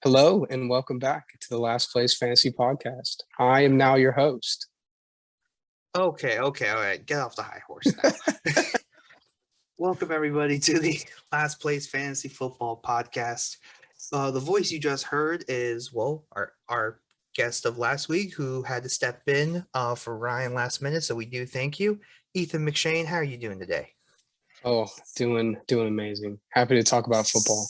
Hello and welcome back to the Last Place Fantasy Podcast. I am now your host. Okay, all right. Get off the high horse now. Welcome everybody to the Last Place Fantasy Football Podcast. The voice you just heard is our guest of last week who had to step in for Ryan last minute. So we do thank you, Ethan McShane. How are you doing today? Oh, doing amazing. Happy to talk about football.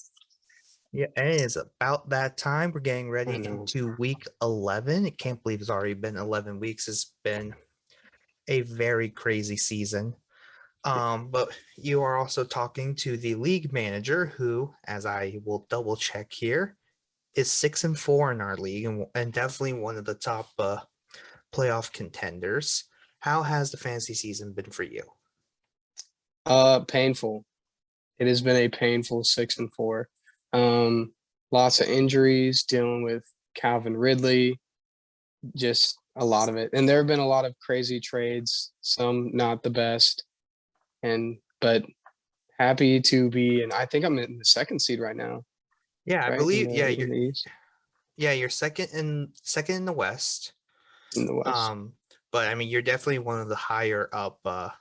Yeah, it is about that time. We're getting ready into week 11. I can't believe it's already been 11 weeks. It's been a very crazy season. But you are also talking to the league manager who, as I will double check here, is 6-4 in our league and definitely one of the top playoff contenders. How has the fantasy season been for you? Painful. It has been a painful 6-4. Lots of injuries, dealing with Calvin Ridley, just a lot of it. And there have been a lot of crazy trades, some not the best. But happy to be, and I think I'm in the second seed right now. Yeah, right? I believe. You're second in the West. In the West. But I mean, you're definitely one of the higher up of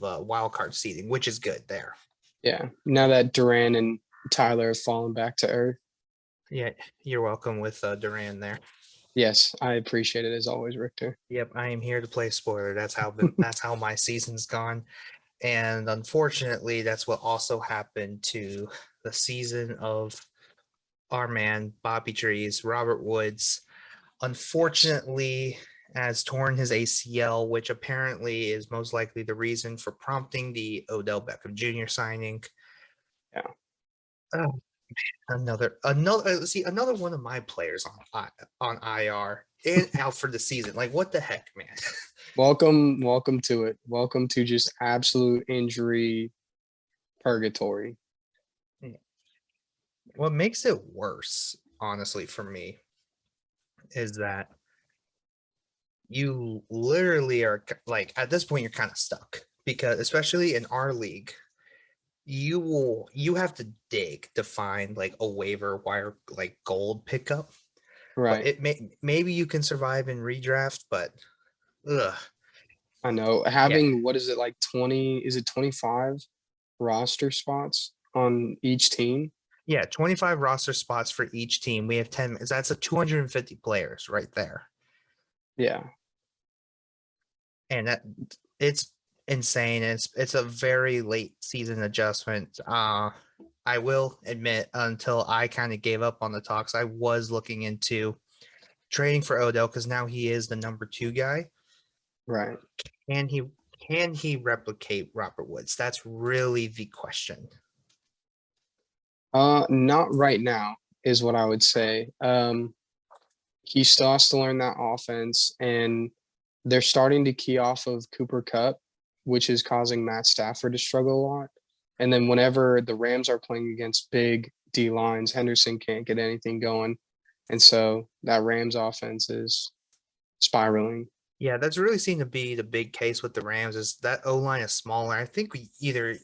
wild card seeding, which is good there. Yeah. Now that Duran and Tyler have fallen back to earth. Yeah, you're welcome with Duran there. Yes, I appreciate it as always, Richter. Yep, I am here to play spoiler. That's how my season's gone. And unfortunately, that's what also happened to the season of our man, Bobby Trees, Robert Woods. Unfortunately, has torn his ACL, which apparently is most likely the reason for prompting the Odell Beckham Jr. signing. Yeah. Oh, another one of my players on IR and out for the season. Like, what the heck, man? Welcome to it. Welcome to just absolute injury purgatory. What makes it worse, honestly, for me, is that you literally are like, at this point, you're kind of stuck because, especially in our league, you have to dig to find like a waiver wire like gold pickup. Right. But maybe you can survive in redraft, but I know having what is it, like 20? Is it 25 roster spots on each team? Yeah, 25 roster spots for each team. We have 10. That's 250 players right there. Yeah. And it's insane. It's a very late season adjustment. I will admit, until I kind of gave up on the talks, I was looking into trading for Odell because now he is the number 2 guy. Right. Can he replicate Robert Woods? That's really the question. Not right now is what I would say. He still has to learn that offense, and they're starting to key off of Cooper Kupp, which is causing Matt Stafford to struggle a lot. And then whenever the Rams are playing against big D lines, Henderson can't get anything going. And so that Rams offense is spiraling. Yeah, that's really seemed to be the big case with the Rams is that O-line is smaller. I think either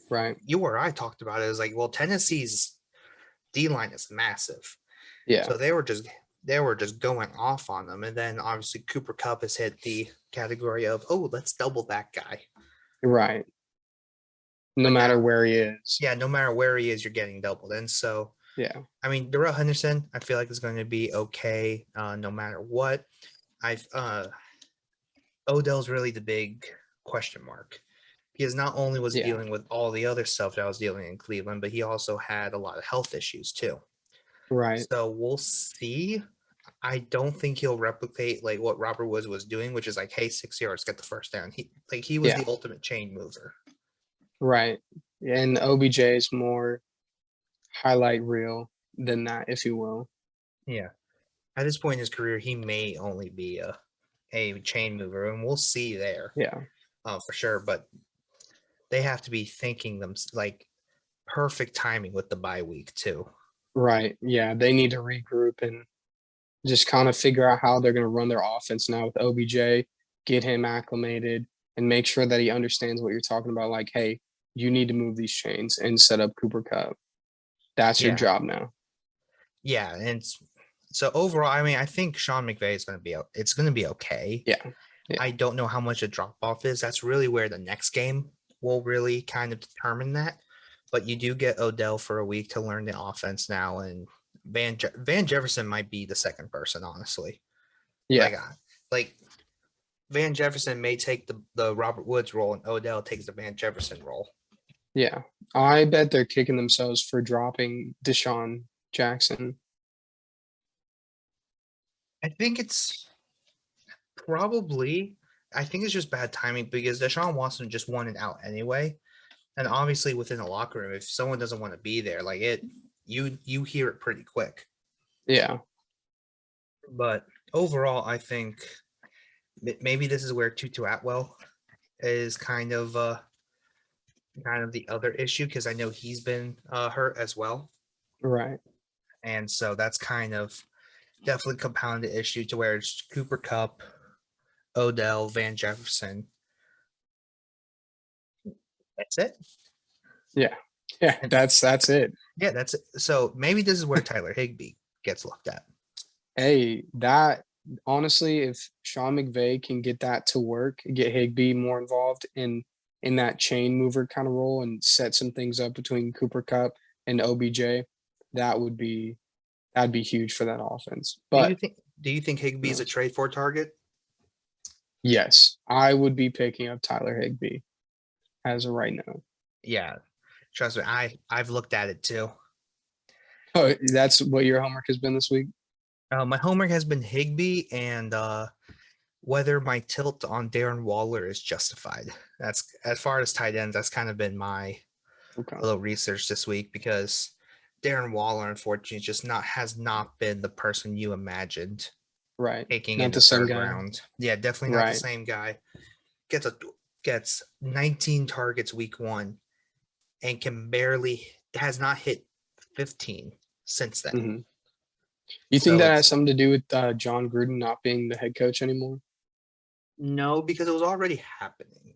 you or I talked about it. It was like, well, Tennessee's D-line is massive. Yeah. So they were just going off on them. And then obviously Cooper Kupp has hit the category of, oh, let's double that guy. Right. No matter where he is. Yeah, no matter where he is, you're getting doubled. And so, yeah. I mean, Darrell Henderson, I feel like is going to be okay no matter what. Odell's really the big question mark because not only was he dealing with all the other stuff that I was dealing in Cleveland, but he also had a lot of health issues too. Right. So we'll see. I don't think he'll replicate like what Robert Woods was doing, which is like, hey, 6 yards, get the first down. He was the ultimate chain mover. Right. And OBJ is more highlight reel than that, if you will. Yeah. At this point in his career, he may only be a chain mover, and we'll see there. Yeah. For sure. But they have to be thinking them like perfect timing with the bye week too. Right. Yeah. They need to regroup and just kind of figure out how they're going to run their offense now with OBJ, get him acclimated, and make sure that he understands what you're talking about. Like, hey, you need to move these chains and set up Cooper Kupp. That's your Yeah. job now. Yeah, and so overall, I mean, I think Sean McVay is going to be it's going to be okay. Yeah. Yeah. I don't know how much a drop off is. That's really where the next game will really kind of determine that. But you do get Odell for a week to learn the offense now, and Van Jefferson might be the second person, honestly. Yeah. Like Van Jefferson may take the Robert Woods role, and Odell takes the Van Jefferson role. Yeah. I bet they're kicking themselves for dropping Deshaun Jackson. I think it's probably. I think it's just bad timing because Deshaun Watson just wanted out anyway. And obviously within the locker room, if someone doesn't want to be there, like you hear it pretty quick. Yeah. But overall, I think maybe this is where Tutu Atwell is kind of the other issue, because I know he's been hurt as well. Right. And so that's kind of definitely compounded issue to where it's Cooper Kupp, Odell, Van Jefferson. That's it. Yeah. Yeah. That's it. Yeah, that's it. So maybe this is where Tyler Higbee gets looked at. Hey, that honestly, if Sean McVay can get that to work, get Higbee more involved in that chain mover kind of role and set some things up between Cooper Kupp and OBJ, that'd be huge for that offense. But do you think Higbee is a trade for target? yes, I would be picking up Tyler Higbee as of right now. Yeah, trust me, I've looked at it too. Oh, that's what your homework has been this week? My homework has been Higbee and whether my tilt on Darren Waller is justified. That's as far as tight ends. That's kind of been my little research this week, because Darren Waller, unfortunately, has not been the person you imagined. Right. Taking Not in the third round. Yeah, definitely not the same guy. Gets 19 targets week 1 and has not hit 15 since then. Mm-hmm. You think that has something to do with John Gruden not being the head coach anymore? No, because it was already happening.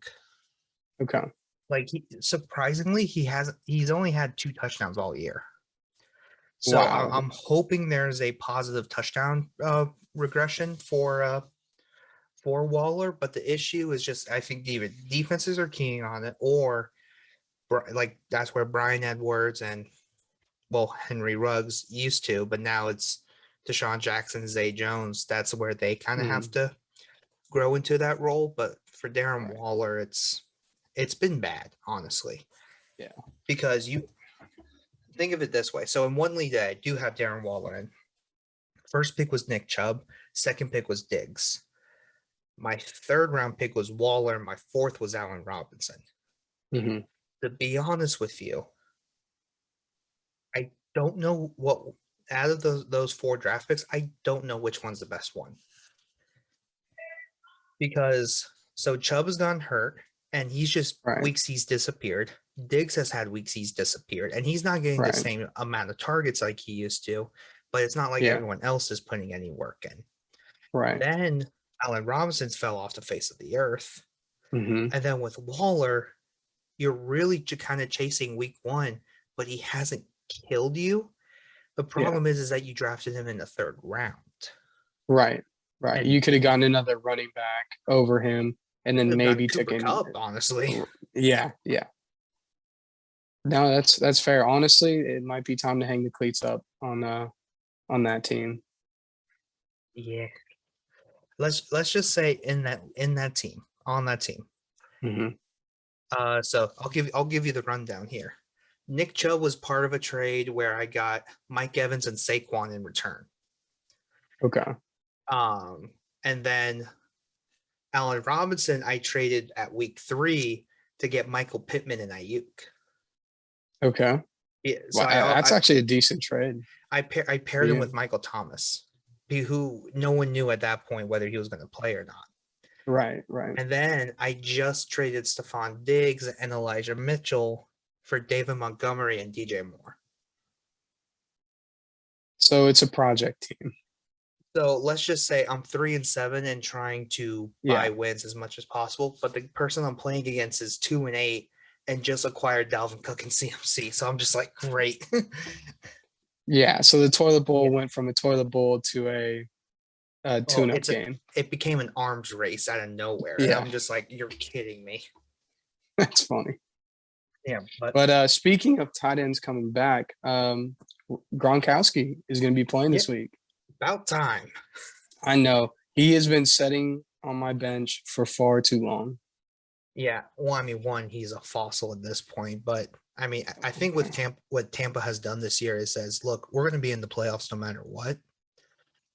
Okay. Like surprisingly, he's only had 2 touchdowns all year. So wow. I'm hoping there's a positive touchdown regression for Waller, but the issue is just I think the defenses are keying on it, or like that's where Brian Edwards and Henry Ruggs used to, but now it's Deshaun Jackson, Zay Jones. That's where they kind of have to grow into that role. But for Darren Waller, it's been bad, honestly. Yeah. Because you think of it this way. So in one league that I do have Darren Waller in, first pick was Nick Chubb, second pick was Diggs. My third round pick was Waller, my fourth was Allen Robinson. Mm-hmm. To be honest with you, I don't know what out of those 4 draft picks, I don't know which one's the best one. Because so Chubb has gotten hurt, and he's just weeks he's disappeared. Diggs has had weeks he's disappeared, and he's not getting the same amount of targets like he used to, but it's not like everyone else is putting any work in. Right. Then Allen Robinson's fell off the face of the earth. Mm-hmm. And then with Waller, you're really kind of chasing week 1, but he hasn't killed you. The problem is that you drafted him in the 3rd round. Right. Right. And you could have gotten another running back over him, and then maybe took him. Honestly. Yeah. Yeah. No, that's fair. Honestly, it might be time to hang the cleats up on that team. Yeah. Let's just say on that team. Mm-hmm. So I'll give you the rundown here. Nick Chubb was part of a trade where I got Mike Evans and Saquon in return. Okay. And then Allen Robinson, I traded at week 3 to get Michael Pittman and Ayuk. Okay. Yeah, so that's actually a decent trade. I paired him with Michael Thomas, who no one knew at that point whether he was going to play or not. Right, right. And then I just traded Stephon Diggs and Elijah Mitchell for David Montgomery and DJ Moore. So it's a project team. So let's just say I'm 3-7 and trying to buy wins as much as possible, but the person I'm playing against is 2-8 and just acquired Dalvin Cook and CMC. So I'm just like, great. Yeah, so the toilet bowl Yeah. went from a toilet bowl to a tune-up game. It became an arms race out of nowhere. And Yeah. I'm just like, you're kidding me. That's funny. Yeah, but speaking of tight ends coming back, Gronkowski is going to be playing this week. About time. I know. He has been sitting on my bench for far too long. Yeah. Well, I mean, one, he's a fossil at this point, but I mean, I think with what Tampa has done this year is says, look, we're going to be in the playoffs no matter what.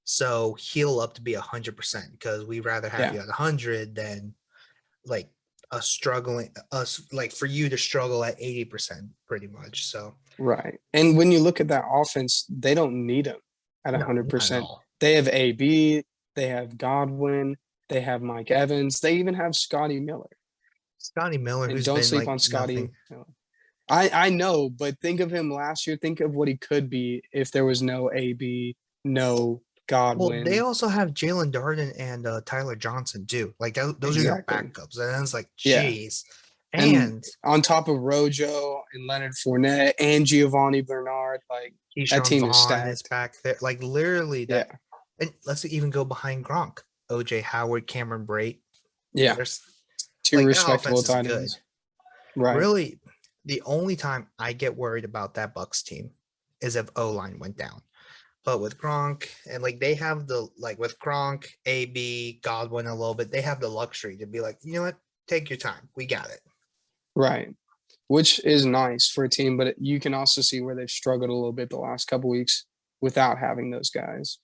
So heal up to be 100% because we'd rather have you at 100 than like for you to struggle at 80% pretty much. So right. And when you look at that offense, they don't need him at 100%. They have AB, they have Godwin, they have Mike Evans, they even have Scotty Miller. Who's don't been sleep like on Scotty Miller. I know, but think of him last year. Think of what he could be if there was no AB, no Godwin. Well, they also have Jalen Darden and Tyler Johnson too. Like those are your backups, and it's like, geez. Yeah. And on top of Rojo and Leonard Fournette and Giovanni Bernard, like Keyshawn that team Vaughn is stacked. is back there. Like literally that. Yeah. And let's even go behind Gronk, OJ Howard, Cameron Brate. Yeah, there's two respectable tight ends. Right. Really, the only time I get worried about that Bucks team is if O-line went down. But with Gronk and like they have with Gronk, AB, Godwin a little bit, they have the luxury to be like, you know what, take your time, we got it. Right, which is nice for a team, but you can also see where they've struggled a little bit the last couple weeks without having those guys.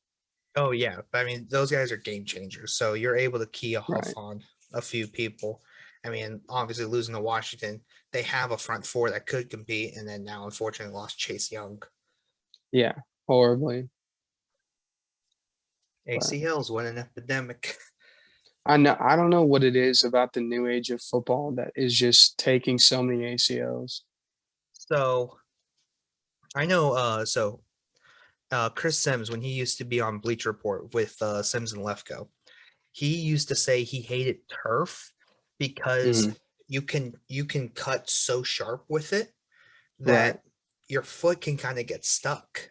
Oh yeah, I mean those guys are game changers, so you're able to key off on a few people. I mean, obviously losing to Washington, they have a front four that could compete, and then now unfortunately lost Chase Young. Yeah, horribly. ACLs went an epidemic. I know. I don't know what it is about the new age of football that is just taking so many ACLs. So I know. Chris Sims, when he used to be on Bleacher Report with Sims and Lefko, he used to say he hated turf because you can cut so sharp with it that your foot can kind of get stuck.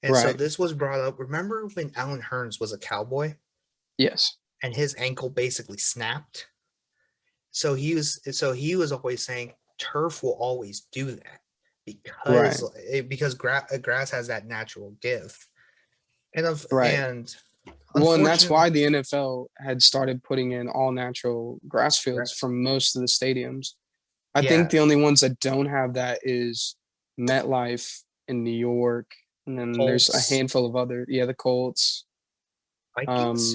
And so this was brought up. Remember when Alan Hearns was a Cowboy? Yes. And his ankle basically snapped. So he was always saying turf will always do that because grass has that natural give. And and that's why the NFL had started putting in all natural grass fields for most of the stadiums. I think the only ones that don't have that is MetLife in New York, and then there's a handful of other. Yeah, the Colts. Vikings.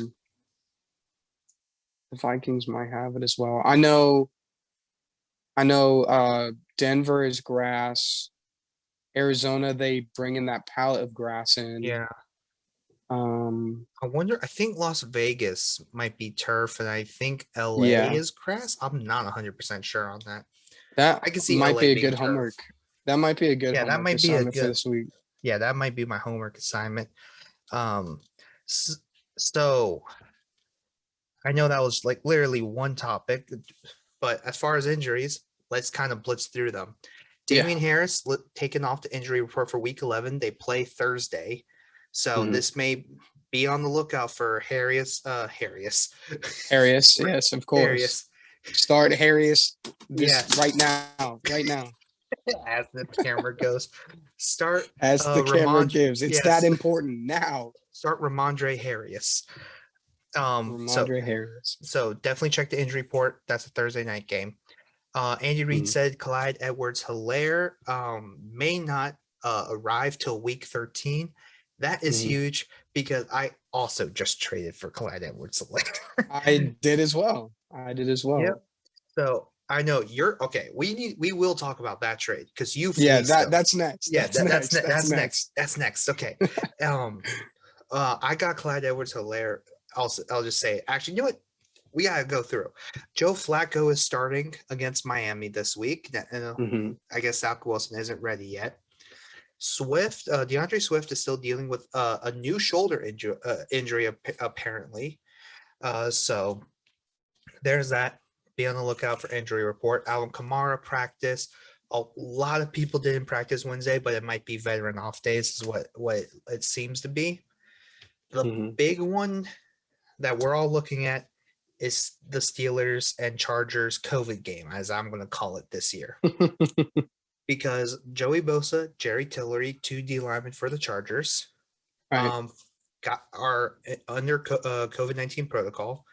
The Vikings might have it as well. I know. Denver is grass. Arizona, they bring in that pallet of grass in. Yeah. I think Las Vegas might be turf, and I think LA is grass. I'm not 100% sure on that. I can see might LA be a good homework. That might be a good homework that might be assignment for this week. Yeah, that might be my homework assignment. So I know that was like literally one topic, but as far as injuries, let's kind of blitz through them. Damian Harris taken off the injury report for week 11. They play Thursday. So this may be on the lookout for Harris. Yes, of course. Harris. Start Harris right now. As the camera goes. Start as the camera gives. It's that important now. Start Ramondre Harris. Harris. So definitely check the injury report. That's a Thursday night game. Andy Reid said Clyde Edwards-Helaire may not arrive till week 13. That is huge because I also just traded for Clyde Edwards-Helaire. I did as well. Yep. So I know you're okay. We will talk about that trade because you. That's next. Yeah, that's next. That's next. Okay. I got Clyde Edwards-Helaire. I'll just say, actually, you know what? We gotta go through. Joe Flacco is starting against Miami this week. I guess Zach Wilson isn't ready yet. DeAndre Swift is still dealing with a new shoulder injury apparently. So there's that. be on the lookout for injury report. Alvin Kamara practice. A lot of people didn't practice Wednesday, but it might be veteran off days is what it seems to be. The big one that we're all looking at is the Steelers and Chargers COVID game, as I'm going to call it this year. Because Joey Bosa, Jerry Tillery, 2 D linemen for the Chargers, Right. are under COVID-19 protocol.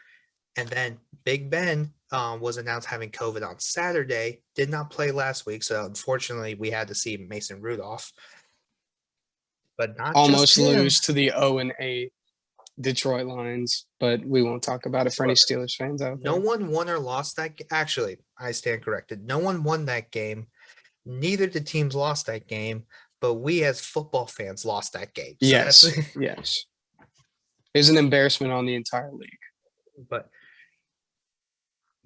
And then Big Ben was announced having COVID on Saturday, did not play last week. So unfortunately, we had to see Mason Rudolph. But not Almost just him. lose to the 0-8 Detroit Lions, but we won't talk about it for any Steelers fans out there. No one won or lost that. Actually, I stand corrected. No one won that game. Neither the teams lost that game, but we as football fans lost that game. So Yes, yes. It's an embarrassment on the entire league. But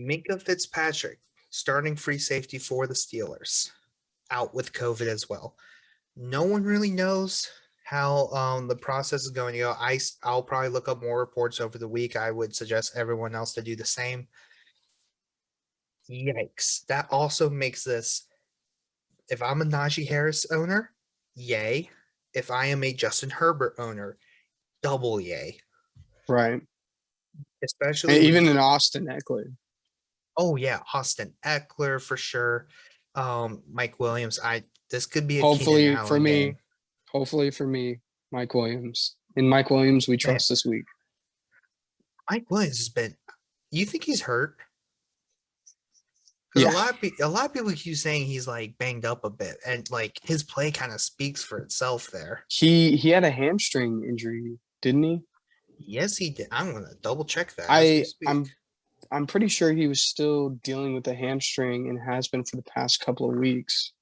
Minkah Fitzpatrick, starting free safety for the Steelers, out with COVID as well. No one really knows how the process is going to go. I'll probably look up more reports over the week. I would suggest everyone else to do the same. Yikes. That also makes this, if I'm a Najee Harris owner, yay. If I am a Justin Herbert owner, double yay. Right. Especially even in Austin Eckler. Oh yeah, Austin Eckler for sure. Mike Williams. This could be a hopefully for me, Mike Williams. In Mike Williams, we trust this week. Mike Williams has been. You think he's hurt? Because a lot of people keep saying he's like banged up a bit, and like his play kind of speaks for itself there. He had a hamstring injury, didn't he? Yes, he did. I'm gonna double check that. I'm pretty sure he was still dealing with a hamstring and has been for the past couple of weeks.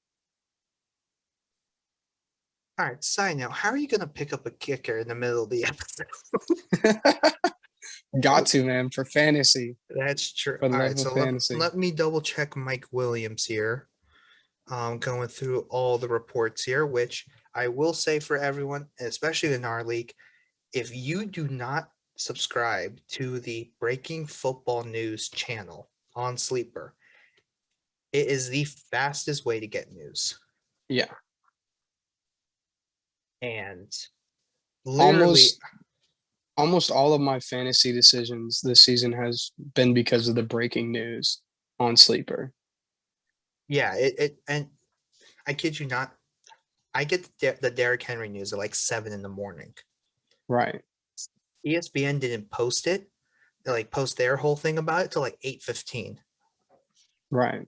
All right. Side note: how are you gonna pick up a kicker in the middle of the episode? Got to, man, for fantasy. That's true. All right, so let me double check Mike Williams here. Going through all the reports here, which I will say for everyone, especially in our league, if you do not subscribe to the Breaking Football News channel on Sleeper, it is the fastest way to get news. Yeah. And literally almost all of my fantasy decisions this season has been because of the breaking news on Sleeper. Yeah, and I kid you not, I get the Derrick Henry news at like 7 in the morning. Right. ESPN didn't post it, post their whole thing about it till like 8:15. Right.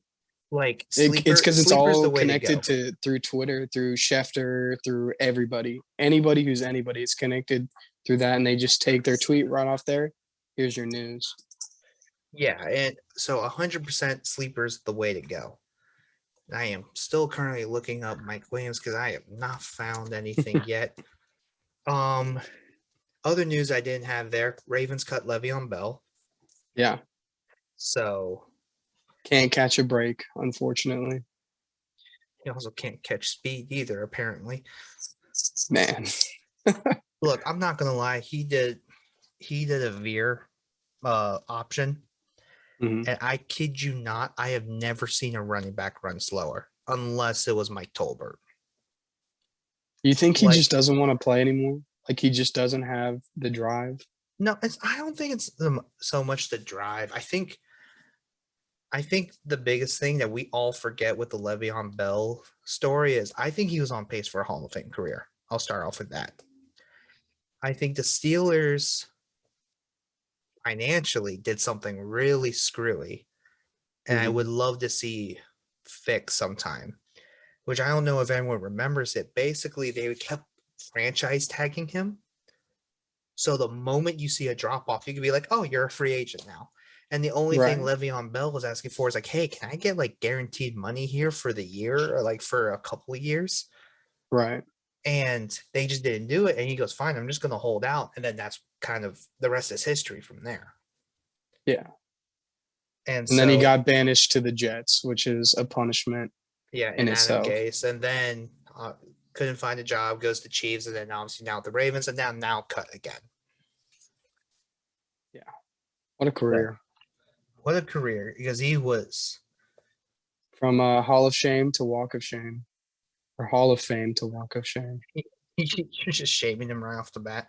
Like it's because it's all connected through Twitter, through Schefter, through everybody. Anybody who's anybody, it's connected through that, and they just take their tweet right off there. Here's your news. Yeah, and so 100% Sleeper's the way to go. I am still currently looking up Mike Williams because I have not found anything yet. Other news I didn't have there: Ravens cut Le'Veon Bell. Yeah. So can't catch a break, unfortunately. He also can't catch speed either, apparently. Man. Look, I'm not gonna lie. He did a veer option. Mm-hmm. And I kid you not, I have never seen a running back run slower unless it was Mike Tolbert. You think he just doesn't want to play anymore? Like he just doesn't have the drive? No, I don't think it's so much the drive. I think the biggest thing that we all forget with the Le'Veon Bell story is I think he was on pace for a Hall of Fame career. I'll start off with that. I think the Steelers financially did something really screwy, and I would love to see fixed sometime, which I don't know if anyone remembers it. Basically, they kept franchise tagging him. So the moment you see a drop off, you can be like, oh, you're a free agent now. And the only thing Le'Veon Bell was asking for is like, hey, can I get like guaranteed money here for the year or like for a couple of years? Right. And they just didn't do it. And he goes, fine, I'm just going to hold out. And then that's kind of the rest is history from there. Yeah. And then he got banished to the Jets, which is a punishment. Yeah, in itself. Case. And then couldn't find a job, goes to Chiefs, and then obviously now the Ravens, and now cut again. Yeah. What a career. What a career, because he was From Hall of Shame to Walk of Shame, or Hall of Fame to Walk of Shame. you're just shaming him right off the bat.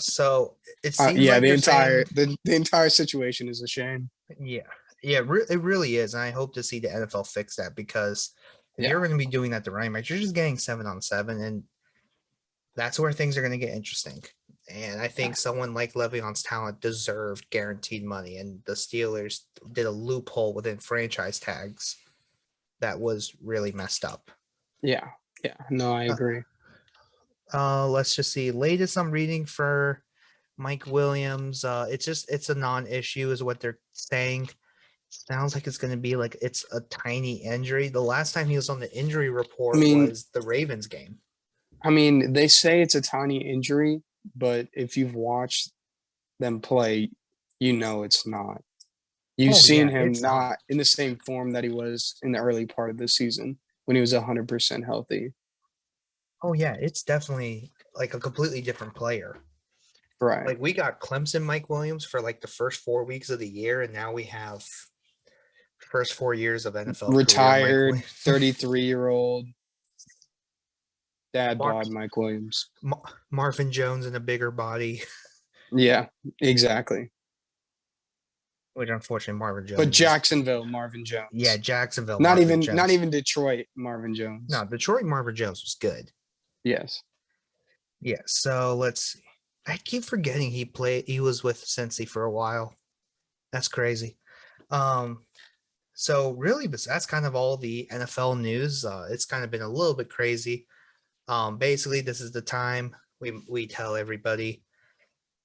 So it seems Yeah, like the they're entire saying, the entire situation is a shame. yeah, it really is, and I hope to see the NFL fix that, because if Yeah, you're going to be doing that the running backs, you're just getting 7-on-7, and that's where things are going to get interesting. And I think someone like Le'Veon's talent deserved guaranteed money, and the Steelers did a loophole within franchise tags that was really messed up. yeah. No, I agree. Let's just see. Latest I'm reading for Mike Williams. It's a non-issue, is what they're saying. Sounds like it's going to be like it's a tiny injury. The last time he was on the injury report was the Ravens game. I mean, they say it's a tiny injury, but if you've watched them play, you know it's not. You've seen him not in the same form that he was in the early part of the season when he was 100% healthy. Oh yeah, it's definitely like a completely different player. Right. Like we got Clemson Mike Williams for like the first 4 weeks of the year, and now we have first 4 years of NFL Retired career 33-year-old dad bod Mike Williams. Marvin Jones in a bigger body. Yeah, exactly. Which unfortunately Marvin Jones. But Jacksonville Marvin Jones. Yeah, Jacksonville. Not even Detroit Marvin Jones. No, Detroit Marvin Jones was good. Yes. Yeah. So let's see. I keep forgetting he was with Cincy for a while. That's crazy. So really, that's kind of all the NFL news. It's kind of been a little bit crazy. Basically, this is the time we tell everybody,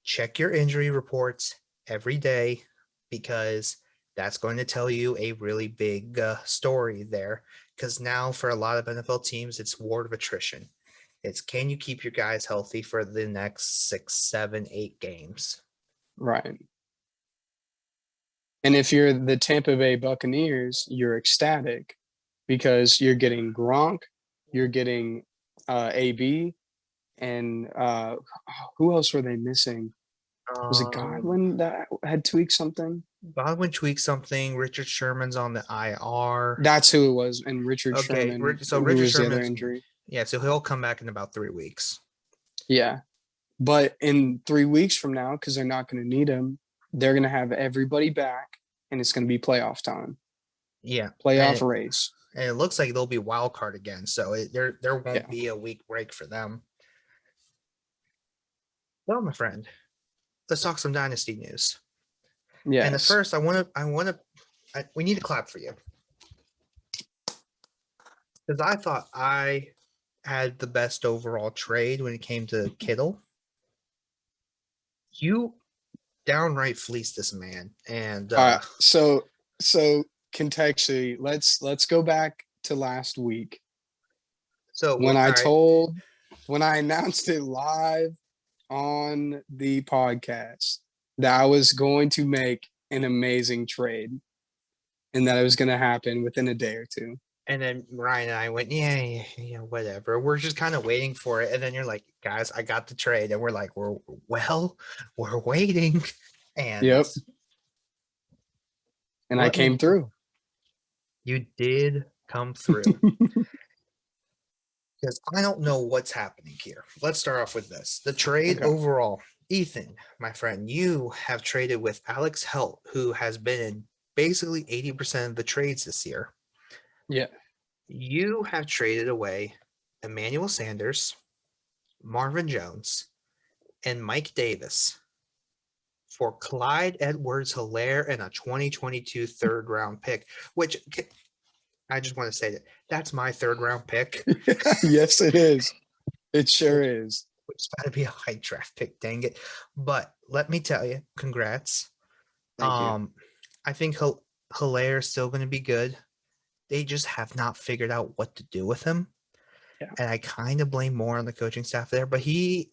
check your injury reports every day, because that's going to tell you a really big story there. Because now for a lot of NFL teams, it's ward of attrition. It's, can you keep your guys healthy for the next 6, 7, 8 games? Right. And if you're the Tampa Bay Buccaneers, you're ecstatic because you're getting Gronk, you're getting AB, and who else were they missing? Was it Godwin that had tweaked something? Godwin tweaked something. Richard Sherman's on the IR. That's who it was. And Richard Sherman. So Richard Sherman's injury. Yeah, so he'll come back in about 3 weeks. Yeah. But in 3 weeks from now, because they're not going to need him, they're going to have everybody back, and it's going to be playoff time. Yeah. Playoff race. And it looks like they'll be wild card again. So there won't be a week break for them. Well, my friend, let's talk some dynasty news. Yeah. And at first, we need to clap for you, because I thought I had the best overall trade when it came to Kittle. You downright fleeced this man, and so contextually, let's go back to last week. So when I announced it live on the podcast that I was going to make an amazing trade and that it was going to happen within a day or two. And then Ryan and I went, yeah, whatever. We're just kind of waiting for it. And then you're like, guys, I got the trade. And we're like, we're waiting. And yep. And I came through. You did come through. Because I don't know what's happening here. Let's start off with this. The trade overall. Ethan, my friend, you have traded with Alex Helt, who has been in basically 80% of the trades this year. Yeah. You have traded away Emmanuel Sanders, Marvin Jones, and Mike Davis for Clyde Edwards-Helaire and a 2022 third-round pick, which I just want to say that's my third-round pick. Yes, it is. It sure is. It's got to be a high draft pick, dang it. But let me tell you, congrats. Thank you. I think Helaire is still going to be good. They just have not figured out what to do with him. Yeah. And I kind of blame more on the coaching staff there. But he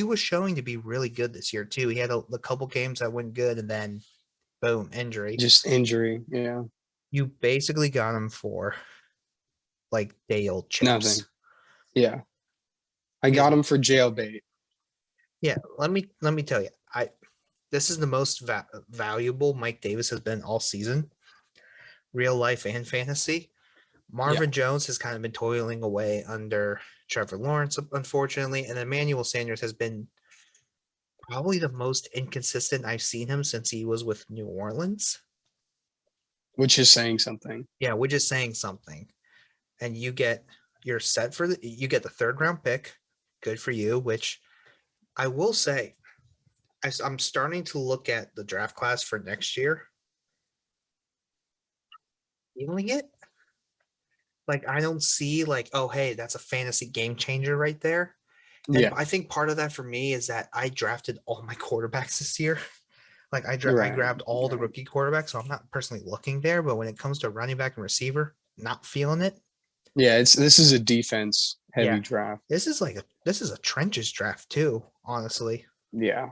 was showing to be really good this year, too. He had a couple games that went good, and then, boom, injury. Just injury, yeah. You basically got him for, like, day-old chips. Nothing. Yeah. I got him for jailbait. Yeah, let me tell you. this is the most valuable Mike Davis has been all season, real life and fantasy. Yeah, Marvin Jones has kind of been toiling away under Trevor Lawrence, unfortunately, and Emmanuel Sanders has been probably the most inconsistent I've seen him since he was with New Orleans. which is saying something. Yeah, which is saying something. And you're set for you get the third round pick. Good for you, which I will say, I'm starting to look at the draft class for next year. Feeling it. Like, I don't see like, oh, hey, that's a fantasy game changer right there. And Yeah, I think part of that for me is that I drafted all my quarterbacks this year. Like I right, grabbed all the right. rookie quarterbacks, so I'm not personally looking there. But when it comes to running back and receiver, not feeling it. Yeah, this is a defense Yeah, heavy draft. this is a trenches draft too. Honestly, Yeah,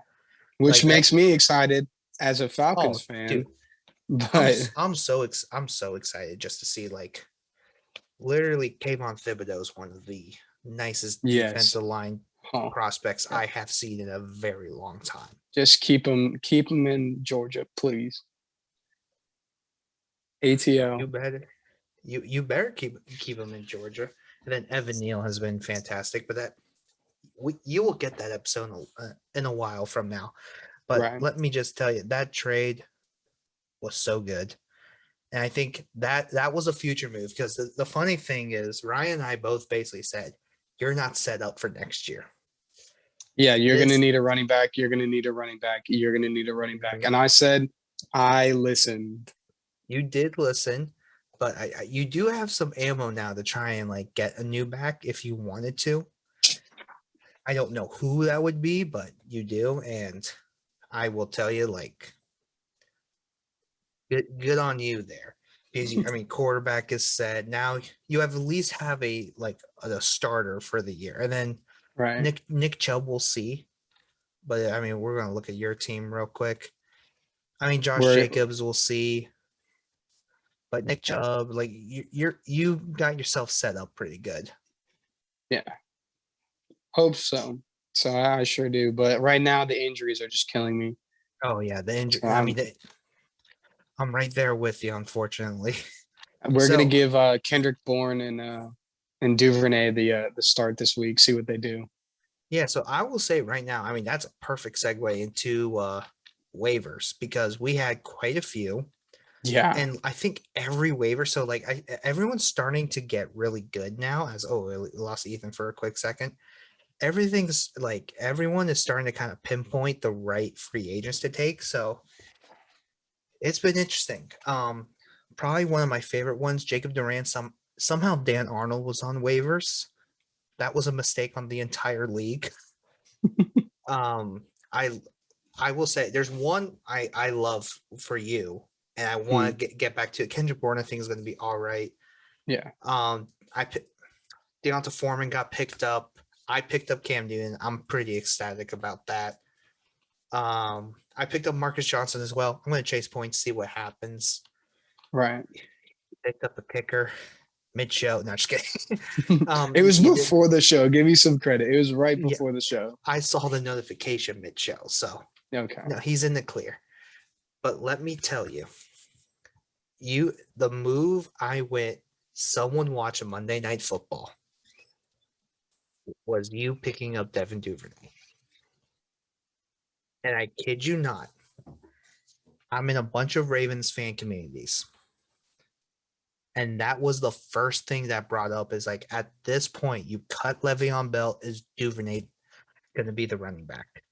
which like makes me excited as a Falcons oh, fan. dude, But I'm so excited just to see like literally Kayvon Thibodeau is one of the nicest yes, defensive line huh, prospects yeah. I have seen in a very long time. Just keep them in Georgia, please. You ATL. better you better keep him in Georgia. And then Evan Neal has been fantastic, but you will get that episode in a while from now. But Right. let me just tell you, that trade was so good. And I think that was a future move because the funny thing is Ryan and I both basically said, you're not set up for next year. Yeah, you're going to This need a running back. You're going to need a running back. You're going to need a running back. Mhm. And I said, I listened. You did listen, but you do have some ammo now to try and like get a new back if you wanted to. I don't know who that would be, but you do, and I will tell you, like, good on you there. Because I mean, quarterback is set. Now you have at least have a starter for the year, and then Right. Nick Chubb will see. But I mean, we're gonna look at your team real quick. I mean, Josh We're, Jacobs will see, but Nick Chubb, like you got yourself set up pretty good. yeah, hope so. So I sure do. But right now, the injuries are just killing me. Oh yeah, the injury. So I mean, I'm right there with you, unfortunately. we're going to So give Kendrick Bourne and Duvernay the start this week, see what they do. yeah, so I will say right now, I mean, that's a perfect segue into waivers because we had quite a few. Yeah. And I think every waiver, so like everyone's starting to get really good now. We lost Ethan for a quick second. Everything's like everyone is starting to kind of pinpoint the right free agents to take. So it's been interesting. Probably one of my favorite ones, Jacob Durant. Somehow Dan Arnold was on waivers. That was a mistake on the entire league. Um, I I will say there's one I love for you, and I want to get back to it. Kendrick Bourne, I think is going to be all right. Yeah. I Deonta Foreman got picked up. I picked up Cam Newton. I'm pretty ecstatic about that. I picked up Marcus Johnson as well. I'm going to chase points, see what happens. Right. Picked up the kicker mid show. No, just kidding. It was You did. before the show. Give me some credit. It was right Yeah, before the show. I saw the notification mid show, so Okay. no, he's in the clear. But let me tell you, the move I went. Someone watching Monday Night Football was you picking up Devin Duvernay. And I kid you not, I'm in a bunch of Ravens fan communities. And that was the first thing that brought up is like, at this point, you cut Le'Veon Bell. Is Duvernay going to be the running back?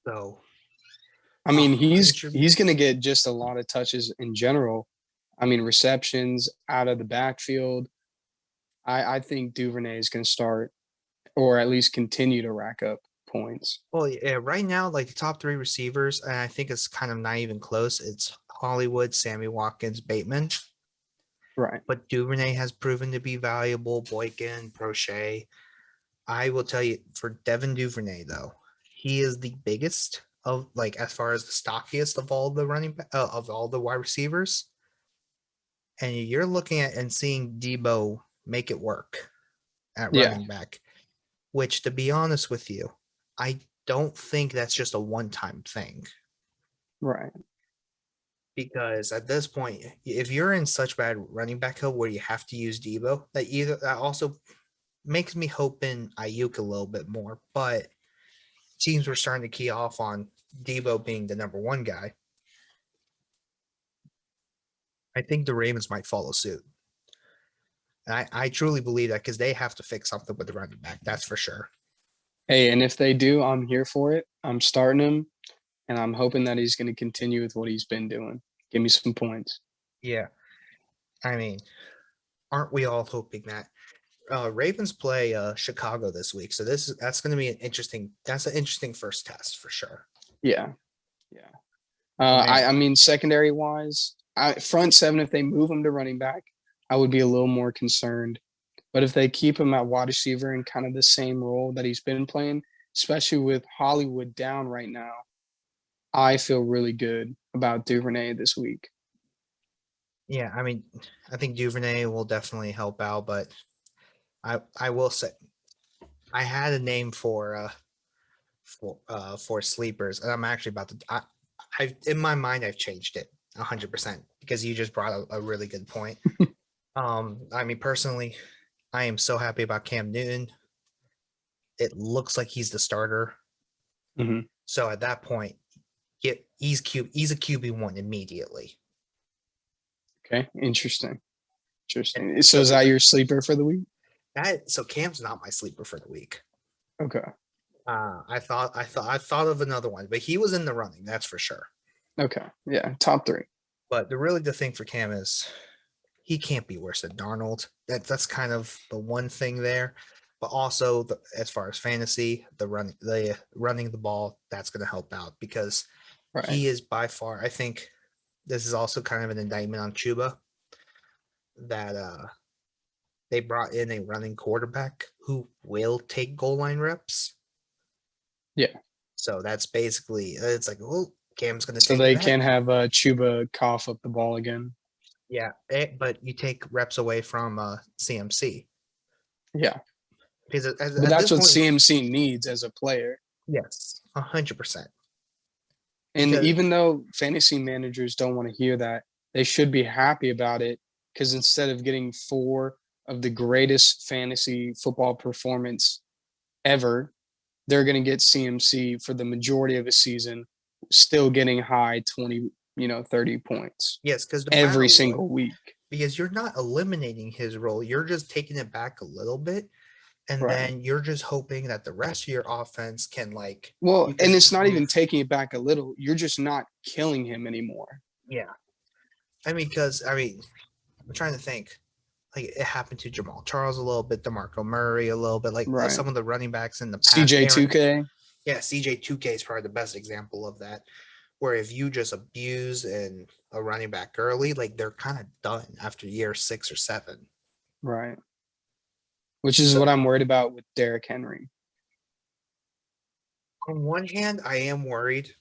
So, I mean, Richard, he's going to get just a lot of touches in general. I mean, receptions out of the backfield. I think Duvernay is going to start or at least continue to rack up points. well, yeah, right now, like the top three receivers, and I think it's kind of not even close. It's Hollywood, Sammy Watkins, Bateman. Right. But Duvernay has proven to be valuable. Boykin, Prochet. I will tell you, for Devin Duvernay, though, he is the biggest of like as far as the stockiest of all the of all the wide receivers. And you're looking at and seeing Debo make it work at Yeah. running back, which to be honest with you, I don't think that's just a one-time thing. Right. Because at this point, if you're in such bad running back help where you have to use Debo, that also makes me hope in Ayuk a little bit more. But teams were starting to key off on Debo being the number one guy. I think the Ravens might follow suit. And I truly believe that because they have to fix something with the running back. That's for sure. Hey, and if they do, I'm here for it. I'm starting him, and I'm hoping that he's going to continue with what he's been doing. Give me some points. Yeah. I mean, aren't we all hoping that? Ravens play Chicago this week, so that's going to be an interesting first test for sure. Yeah. Yeah. Oh, man. I mean, secondary wise, front seven, if they move him to running back, I would be a little more concerned. But if they keep him at wide receiver in kind of the same role that he's been playing, especially with Hollywood down right now, I feel really good about Duvernay this week. Yeah, I mean, I think Duvernay will definitely help out, but I will say I had a name for sleepers, and I'm actually about to. I in my mind I've changed it 100% because you just brought a really good point. I mean, personally, I am so happy about Cam Newton. It looks like he's the starter. Mm-hmm. So at that point, he's a QB1 immediately. Okay, interesting. So is that your sleeper for the week? So Cam's not my sleeper for the week. Okay. I thought of another one, but he was in the running, that's for sure. Okay. Yeah, top 3. But the thing for Cam is he can't be worse than Darnold. That's kind of the one thing there. But also, as far as fantasy, the running the ball, that's going to help out because he is by far. I think this is also kind of an indictment on Chuba that they brought in a running quarterback who will take goal line reps. Yeah. So that's basically it's like, well, Cam's going to So take they that. can't have Chuba cough up the ball again. Yeah, but you take reps away from CMC. Yeah. Because but that's what CMC needs as a player. Yes, 100%. And even though fantasy managers don't want to hear that, they should be happy about it because instead of getting 4 of the greatest fantasy football performance ever, they're going to get CMC for the majority of a season, still getting high 20, 30 points. Yes, because every single week. Because you're not eliminating his role, you're just taking it back a little bit. And then you're just hoping that the rest of your offense can and it's not even taking it back a little. You're just not killing him anymore. Yeah. I mean, I'm trying to think. Like it happened to Jamal Charles a little bit, DeMarco Murray a little bit, some of the running backs in the past. CJ2K. Yeah, CJ2K is probably the best example of that. Where if you just abuse a running back early, they're kind of done after year 6 or 7. Right. Which is what I'm worried about with Derrick Henry. On one hand, I am worried,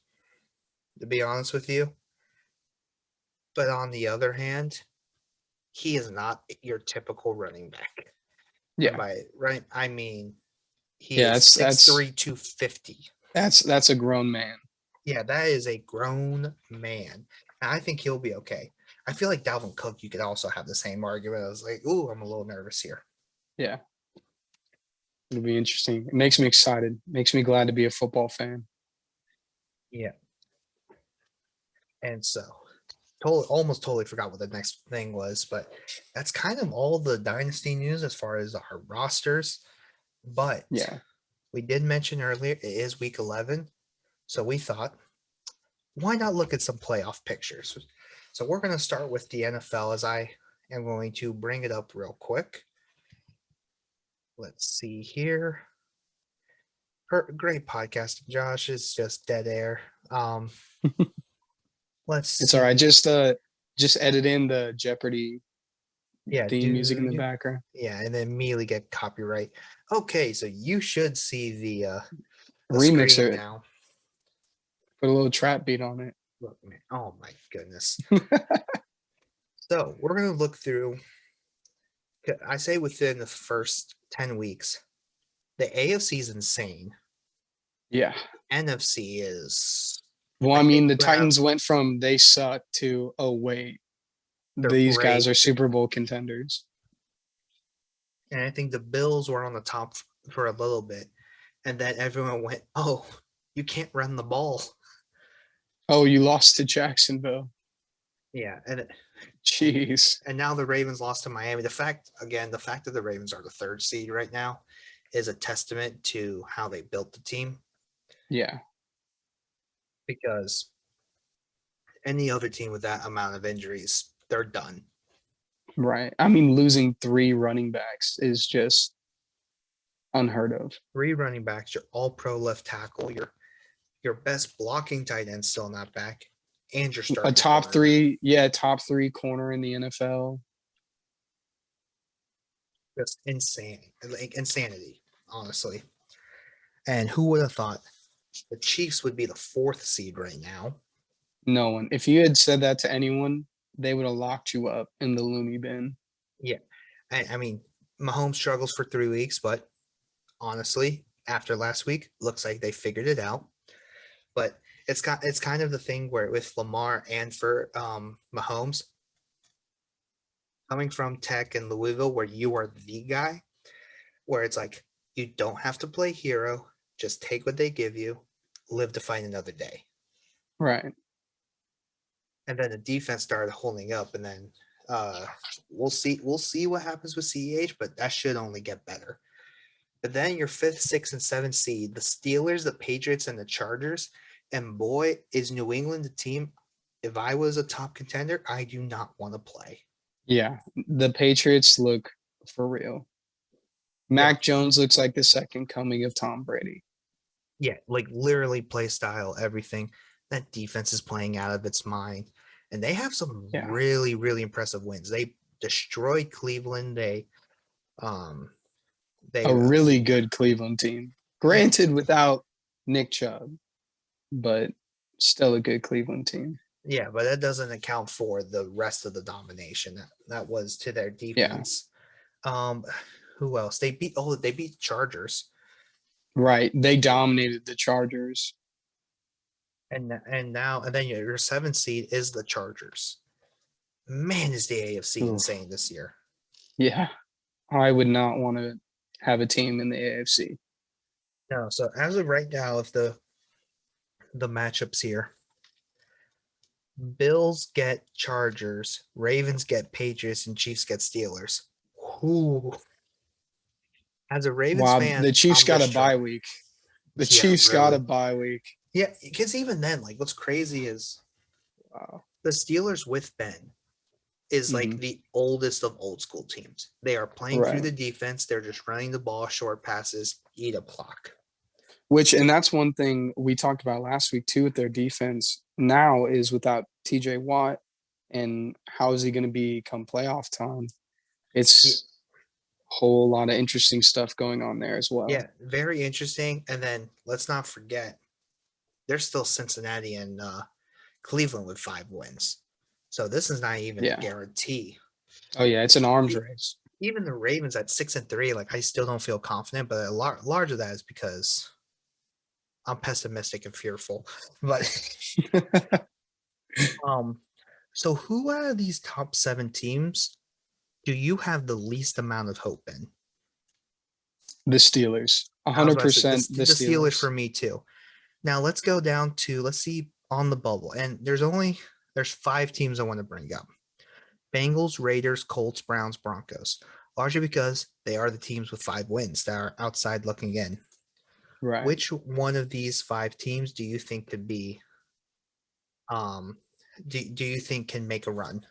to be honest with you. But on the other hand, he is not your typical running back. Yeah. And by right, I mean he is 6'3", 250. That's a grown man. Yeah, that is a grown man. And I think he'll be okay. I feel like Dalvin Cook, you could also have the same argument. I was like, ooh, I'm a little nervous here. Yeah. It'll be interesting. It makes me excited. Makes me glad to be a football fan. Yeah. And so almost totally forgot what the next thing was, but that's kind of all the dynasty news as far as our rosters. But yeah, we did mention earlier it is week 11, so we thought, why not look at some playoff pictures? So we're going to start with the NFL as I am going to bring it up real quick. Let's see here. Great podcasting, Josh. It's just dead air. Let's see. It's all right. Just edit in the Jeopardy theme music in the background. Yeah, and then immediately get copyright. Okay, so you should see the remix screen it now. Put a little trap beat on it. Look, man. Oh my goodness. So we're gonna look through. I say within the first 10 weeks, the AFC is insane. Yeah. NFC is. Well, I I think mean, the you have Titans went from they suck to, oh, wait, they're these guys great, are Super Bowl contenders. and I think the Bills were on the top for a little bit, and then everyone went, "Oh, you can't run the ball." Oh, you lost to Jacksonville. Yeah, Jeez. and now the Ravens lost to Miami. The fact that the Ravens are the 3rd seed right now is a testament to how they built the team, Yeah. because any other team with that amount of injuries, they're done. Right. I mean, losing 3 running backs is just unheard of. 3 running backs, your all-pro left tackle, your best blocking tight end still not back, and your A starting top corner. 3, yeah, top 3 corner in the NFL. Just insane, like insanity, honestly. And who would have thought the Chiefs would be the 4th seed right now? No one. If you had said that to anyone, they would have locked you up in the loony bin. Yeah, I mean, Mahomes struggles for 3 weeks, but honestly, after last week, looks like they figured it out. But it's kind of the thing where with Lamar and for Mahomes, coming from Tech and Louisville, where you are the guy, where it's like you don't have to play hero, just take what they give you, live to fight another day. Right. And then the defense started holding up, and then we'll see what happens with CEH, but that should only get better. But then your 5th, 6th, and 7th seed, the Steelers, the Patriots, and the Chargers, and boy, is New England the team. If I was a top contender, I do not want to play. Yeah. The Patriots look for real. Mac Jones looks like the second coming of Tom Brady. Yeah, like literally play style, everything. That defense is playing out of its mind. And they have some really, really impressive wins. They destroyed Cleveland. They A really good Cleveland team. Granted, without Nick Chubb, but still a good Cleveland team. Yeah, but that doesn't account for the rest of the domination that was to their defense. Yeah. Who else? They beat the Chargers. Right. They dominated the Chargers. And then your 7th seed is the Chargers. Man, is the AFC insane this year. Yeah. I would not want to have a team in the AFC. No, so as of right now, if the matchups here, Bills get Chargers, Ravens get Patriots, and Chiefs get Steelers. Who? As a Ravens fan, the Chiefs got a bye week. The Chiefs got a bye week. Yeah, because even then, like, what's crazy is the Steelers with Ben is like the oldest of old school teams. They are playing through the defense. They're just running the ball, short passes, eat a clock. And that's one thing we talked about last week too with their defense now is without TJ Watt, and how is he going to be come playoff time? It's a whole lot of interesting stuff going on there as well. Yeah, very interesting. And then let's not forget, there's still Cincinnati and Cleveland with 5 wins. So this is not even a guarantee. Oh yeah, it's an arms race. Even the Ravens at 6-3, like I still don't feel confident, but a large of that is because I'm pessimistic and fearful. But so who out of these top 7 teams do you have the least amount of hope in? The Steelers. 100% the Steelers for me too. Now let's go down to, let's see on the bubble. And there's 5 teams I want to bring up. Bengals, Raiders, Colts, Browns, Broncos. Largely because they are the teams with 5 wins that are outside looking in. Right. Which one of these 5 teams do you think could be do you think can make a run?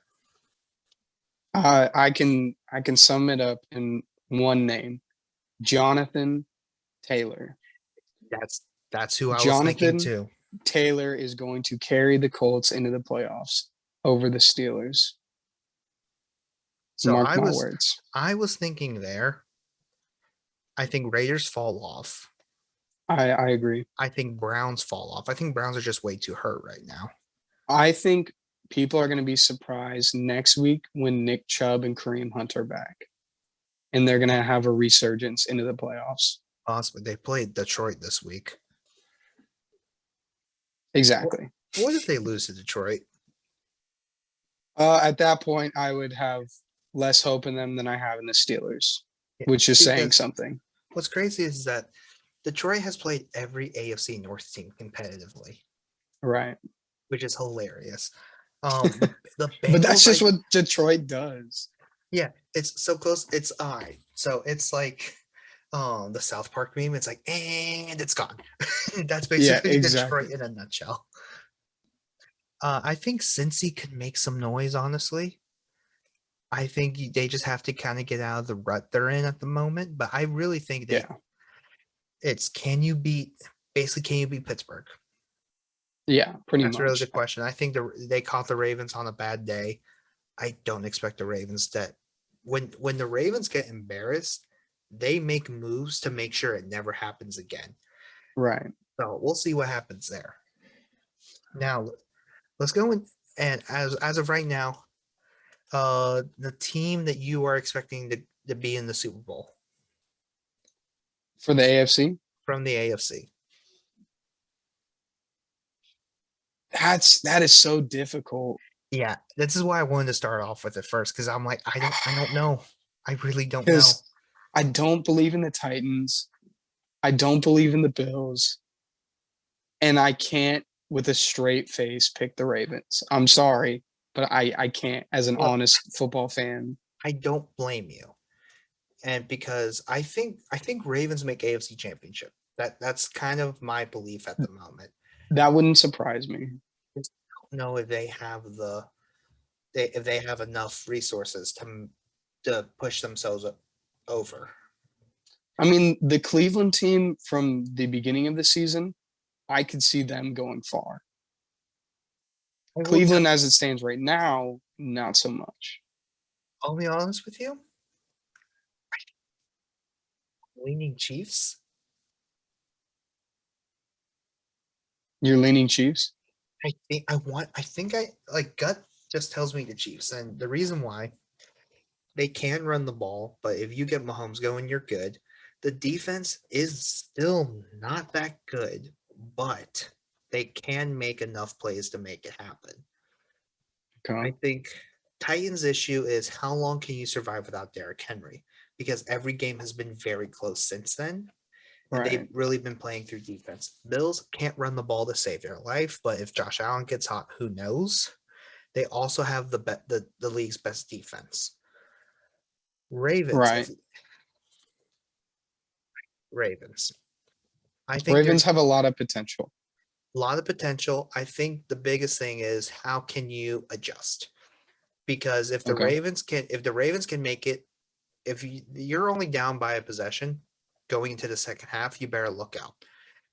I can sum it up in one name. Jonathan Taylor. That's who I was thinking too. Taylor is going to carry the Colts into the playoffs over the Steelers. So Mark my words. I was thinking there. I think Raiders fall off. I agree. I think Browns fall off. I think Browns are just way too hurt right now. I think people are going to be surprised next week when Nick Chubb and Kareem Hunt are back. And they're going to have a resurgence into the playoffs. Possibly. They played Detroit this week. Exactly. What if they lose to Detroit? At that point, I would have less hope in them than I have in the Steelers, Yeah, which is saying because something. what's crazy is that Detroit has played every AFC North team competitively, Right. which is hilarious. The But that's Bengals, just what Detroit does. yeah, it's so close. It's all right. So it's like the South Park meme. It's like, and it's gone. That's Yeah, basically Detroit exactly. in a nutshell. I think Cincy could make some noise, honestly. I think they just have to kind of get out of the rut they're in at the moment. But I really think Yeah. it's can you beat Pittsburgh? Yeah, pretty That's really the much. question. I think they caught the Ravens on a bad day. I don't expect the Ravens that when the Ravens get embarrassed, they make moves to make sure it never happens again. Right. So we'll see what happens there. Now let's go in and as of right now, the team that you are expecting to be in the Super Bowl For the AFC, from the AFC. that is so difficult. Yeah, this is why I wanted to start off with it first because I'm like, I don't know. I really don't know. Because I don't believe in the Titans. I don't believe in the Bills. And I can't, with a straight face, pick the Ravens. I'm sorry, but I can't as an Look, honest football fan. I don't blame you. And because I think Ravens make AFC Championship. That's kind of my belief at the moment. That wouldn't surprise me. Just don't know if if they have enough resources to push themselves over. I mean, the Cleveland team from the beginning of the season, I could see them going far. I will tell, Cleveland, as it stands right now, not so much. I'll be honest with you. Leaning Chiefs. You're leaning Chiefs? I think I like gut just tells me the Chiefs. And the reason why they can run the ball, but if you get Mahomes going, you're good. The defense is still not that good, but they can make enough plays to make it happen. I Okay. think Titans' issue is how long can you survive without Derrick Henry? Because every game has been very close since then, and they've Right. really been playing through defense. Bills can't run the ball to save their life, but if Josh Allen gets hot, who knows? They also have the league's best defense. Ravens, if Right. Ravens. I think Ravens there's have a lot of potential. a lot of potential. I think the biggest thing is how can you adjust? Because Okay. if the Ravens can make it, if you're only down by a possession going into the second half, you better look out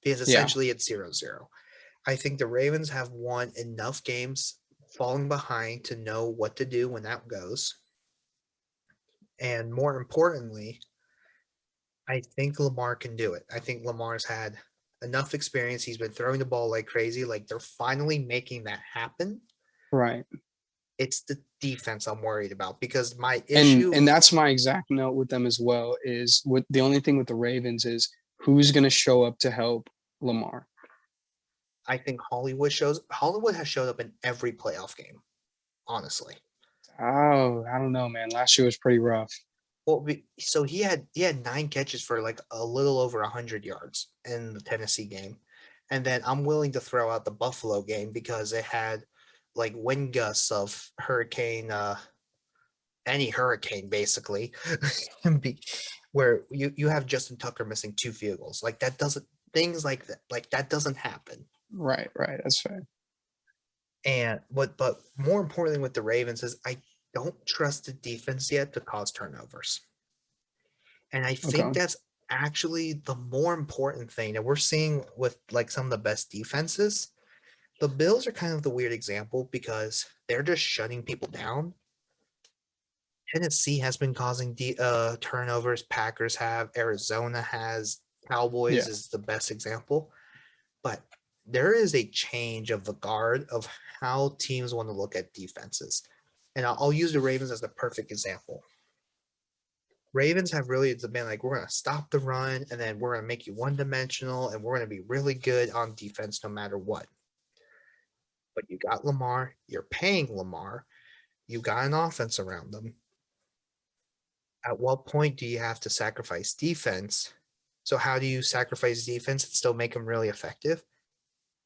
because Yeah. essentially it's 0-0. I think the Ravens have won enough games falling behind to know what to do when that goes. And more importantly, I think Lamar can do it. I think Lamar's had enough experience. He's been throwing the ball like crazy. Like they're finally making that happen. Right. It's the defense I'm worried about because my And issue, and that's my exact note with them as well, is what the only thing with the Ravens is who's gonna show up to help Lamar. I think Hollywood has showed up in every playoff game, honestly. Oh, I don't know, man. Last year was pretty rough. Well, so he had 9 catches for like a little over 100 yards in the Tennessee game, and then I'm willing to throw out the Buffalo game because it had like wind gusts of any hurricane basically, where you have Justin Tucker missing 2 field goals. Like that doesn't things like that doesn't happen. Right, right. That's fair. And but more importantly with the Ravens is I don't trust the defense yet to cause turnovers. And I think Okay. that's actually the more important thing that we're seeing with like some of the best defenses. The Bills are kind of the weird example because they're just shutting people down. Tennessee has been causing turnovers. Packers have. Arizona has. Cowboys Yeah. is the best example. But there is a change of the guard of how teams want to look at defenses. And I'll use the Ravens as the perfect example. Ravens have really been like, we're going to stop the run and then we're going to make you one dimensional and we're going to be really good on defense no matter what. but you got Lamar, you're paying Lamar, you got an offense around them. At what point do you have to sacrifice defense? So how do you sacrifice defense and still make them really effective?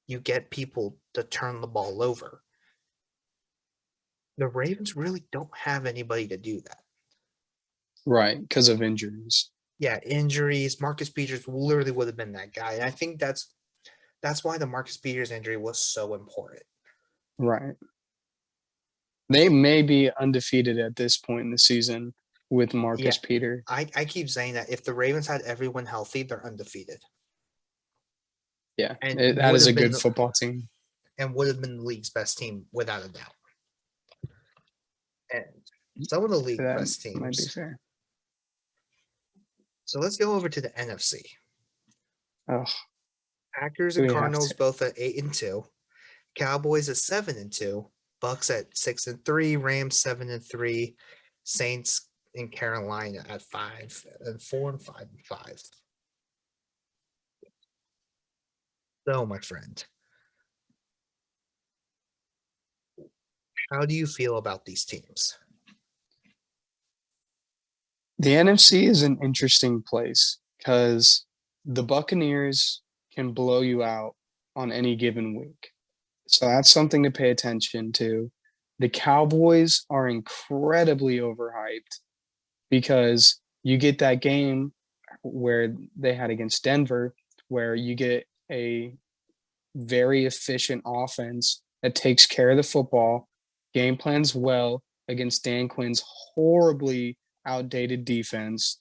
You get people to turn the ball over. The Ravens really don't have anybody to do that. Right, because of injuries. Yeah, injuries. Marcus Peters literally would have been that guy. And I think that's why the Marcus Peters injury was so important. Right. They may be undefeated at this point in the season with Marcus Peters. I keep saying that if the Ravens had everyone healthy, they're undefeated. Yeah, And that is a good football team. And would have been the league's best team without a doubt. And some of the league best teams. Might be fair. So let's go over to the NFC. Oh, Packers and Cardinals both at 8-2. Cowboys at 7-2. Bucks at 6-3. Rams 7-3. Saints in Carolina at 5-4 and 5-5. So, my friend, how do you feel about these teams? The NFC is an interesting place because the Buccaneers can blow you out on any given week. So that's something to pay attention to. The Cowboys are incredibly overhyped because you get that game where they had against Denver, where you get a very efficient offense that takes care of the football, game plans well against Dan Quinn's horribly outdated defense,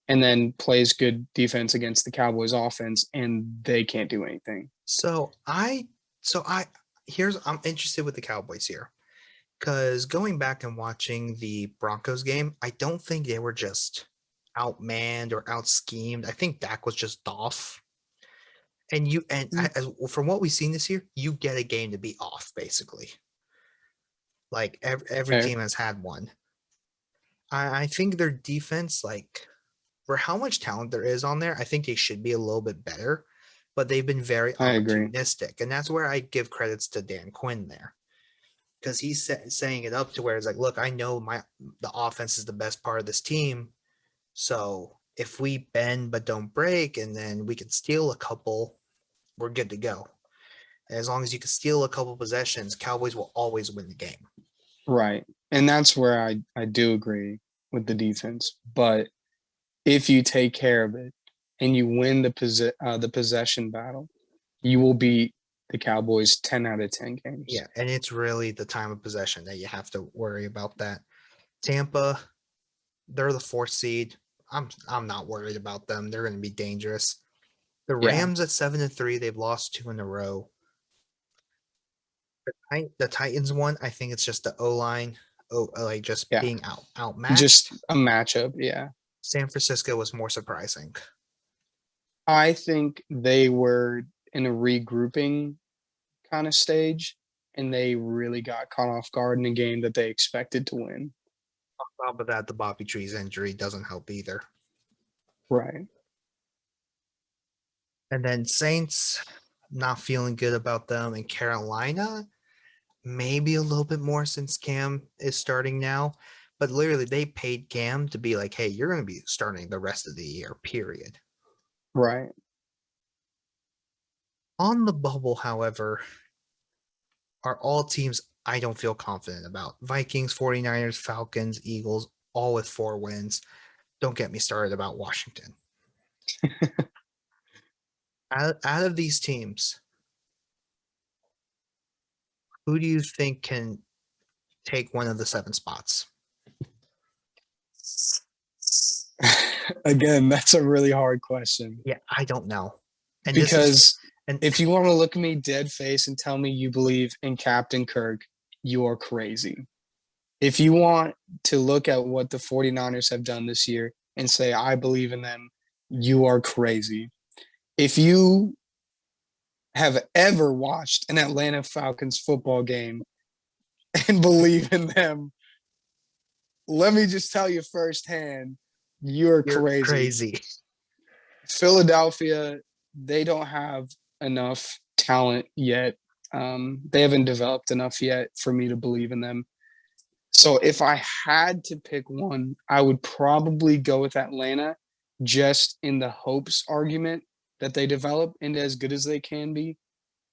and then plays good defense against the Cowboys offense, and they can't do anything. I'm interested with the Cowboys here, because going back and watching the Broncos game, I don't think they were just outmanned or out-schemed. I think Dak was just off. And from what we've seen this year, you get a game to be off, basically. Like every team has had one. I think their defense, like for how much talent there is on there, I think they should be a little bit better. But they've been very opportunistic, and that's where I give credits to Dan Quinn there, because he's saying it up to where it's like, look, I know the offense is the best part of this team, so if we bend but don't break, and then we can steal a couple, we're good to go. And as long as you can steal a couple possessions, Cowboys will always win the game. Right, and that's where I do agree with the defense. But if you take care of it and you win the possession battle, you will beat the Cowboys 10 out of 10 games. Yeah, and it's really the time of possession that you have to worry about that. Tampa, they're the 4th seed. I'm not worried about them. They're going to be dangerous. The Rams at 7-3, they've lost 2 in a row. The Titans one, I think it's just the O-line, being outmatched. Just a matchup, yeah. San Francisco was more surprising. I think they were in a regrouping kind of stage, and they really got caught off guard in a game that they expected to win. On top of that, the Bobby Trees injury doesn't help either. Right. And then Saints, not feeling good about them. And Carolina, maybe a little bit more since Cam is starting now. But literally, they paid Cam to be like, hey, you're going to be starting the rest of the year, period. Right. On the bubble, however, are all teams I don't feel confident about. Vikings, 49ers, Falcons, Eagles, all with 4 wins. Don't get me started about Washington. Out of these teams, who do you think can take one of the 7 spots? Again, that's a really hard question. Yeah, I don't know. And because if you want to look me dead face and tell me you believe in Captain Kirk, you are crazy. If you want to look at what the 49ers have done this year and say, I believe in them, you are crazy. If you have ever watched an Atlanta Falcons football game and believe in them, let me just tell you firsthand, you're crazy. Philadelphia, they don't have enough talent yet. They haven't developed enough yet for me to believe in them. So if I had to pick one, I would probably go with Atlanta, just in the hopes argument that they develop into as good as they can be,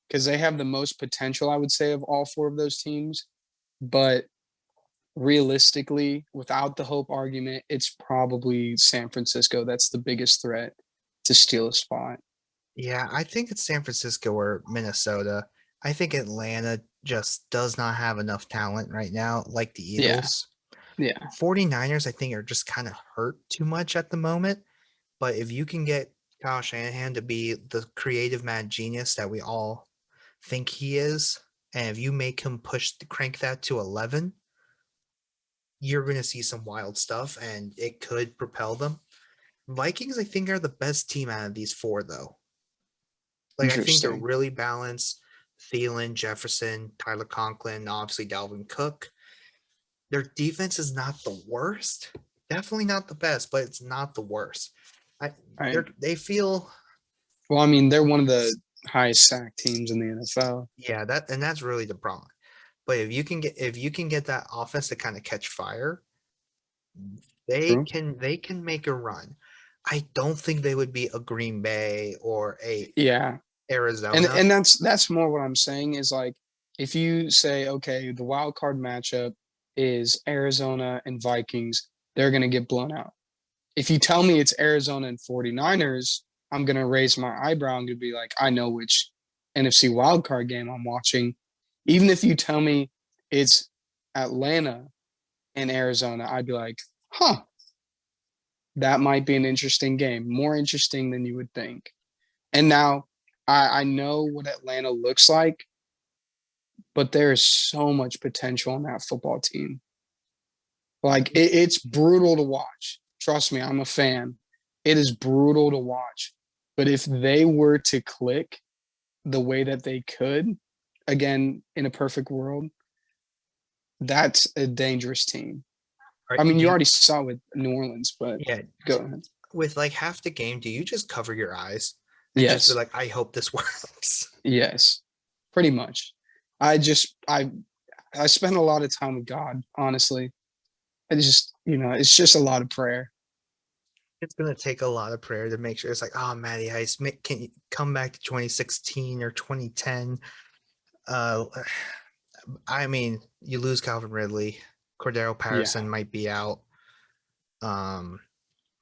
because they have the most potential, I would say, of all four of those teams. But realistically, without the hope argument, it's probably San Francisco that's the biggest threat to steal a spot. Yeah, I think it's San Francisco or Minnesota. I think Atlanta just does not have enough talent right now, like the Yeah, Eagles. yeah, 49ers, I think, are just kind of hurt too much at the moment. But if you can get Kyle Shanahan to be the creative mad genius that we all think he is, and if you make him crank that to 11, you're going to see some wild stuff, and it could propel them. Vikings, I think, are the best team out of these four, though. Like, I think they're interesting. really balanced. Thielen, Jefferson, Tyler Conklin, obviously Dalvin Cook. Their defense is not the worst. Definitely not the best, but it's not the worst. Right. They feel, Well, I mean, they're one of the highest sack teams in the NFL. yeah, that's really the problem. But if you can get that offense to kind of catch fire, True. they can make a run. I don't think they would be a Green Bay or a Yeah, Arizona. and that's more what I'm saying is like if you say okay, the wild card matchup is Arizona and Vikings, they're going to get blown out. If you tell me it's Arizona and 49ers, I'm going to raise my eyebrow and be like, I know which NFC wildcard game I'm watching. Even if you tell me it's Atlanta and Arizona, I'd be like, huh, that might be an interesting game, more interesting than you would think. And now I know what Atlanta looks like, but there is so much potential on that football team. Like it's brutal to watch. Trust me, I'm a fan. It is brutal to watch. But if they were to click the way that they could, again, in a perfect world, that's a dangerous team. I mean, you already saw with New Orleans, but Yeah, go ahead. with like half the game, do you just cover your eyes and just be Yes. like, I hope this works? Yes. Pretty much. I just I spend a lot of time with God, honestly. It's just, it's just a lot of prayer. It's gonna take a lot of prayer to make sure it's like, oh, Matty Ice, can you come back to 2016 or 2010? Uh, I mean, you lose Calvin Ridley, Cordero Yeah. Patterson might be out. Um,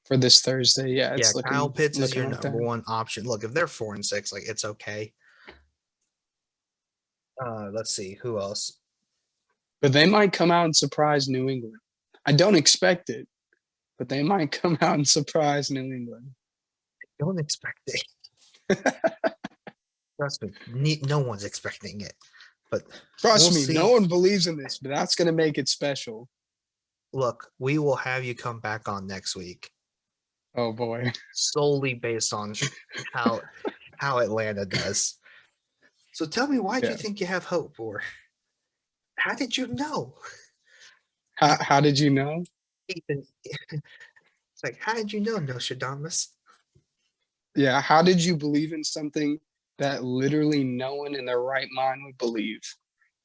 For this Thursday. Yeah, yeah, it's Kyle looking Pitts is looking your like number that. one option. Look, if they're 4-6, like it's okay. Let's see who else. But they might come out and surprise New England. I don't expect it, but they might come out and surprise New England. Don't expect it. Trust me, no one's expecting it, but Trust we'll me, see. no one believes in this, but that's going to make it special. Look, we will have you come back on next week Oh boy. solely based on how Atlanta does. So tell me, why do you Yeah. think you have hope, or how did you know? How did you know? Ethan, it's like, how did you know, Nostradamus? Yeah, how did you believe in something that literally no one in their right mind would believe?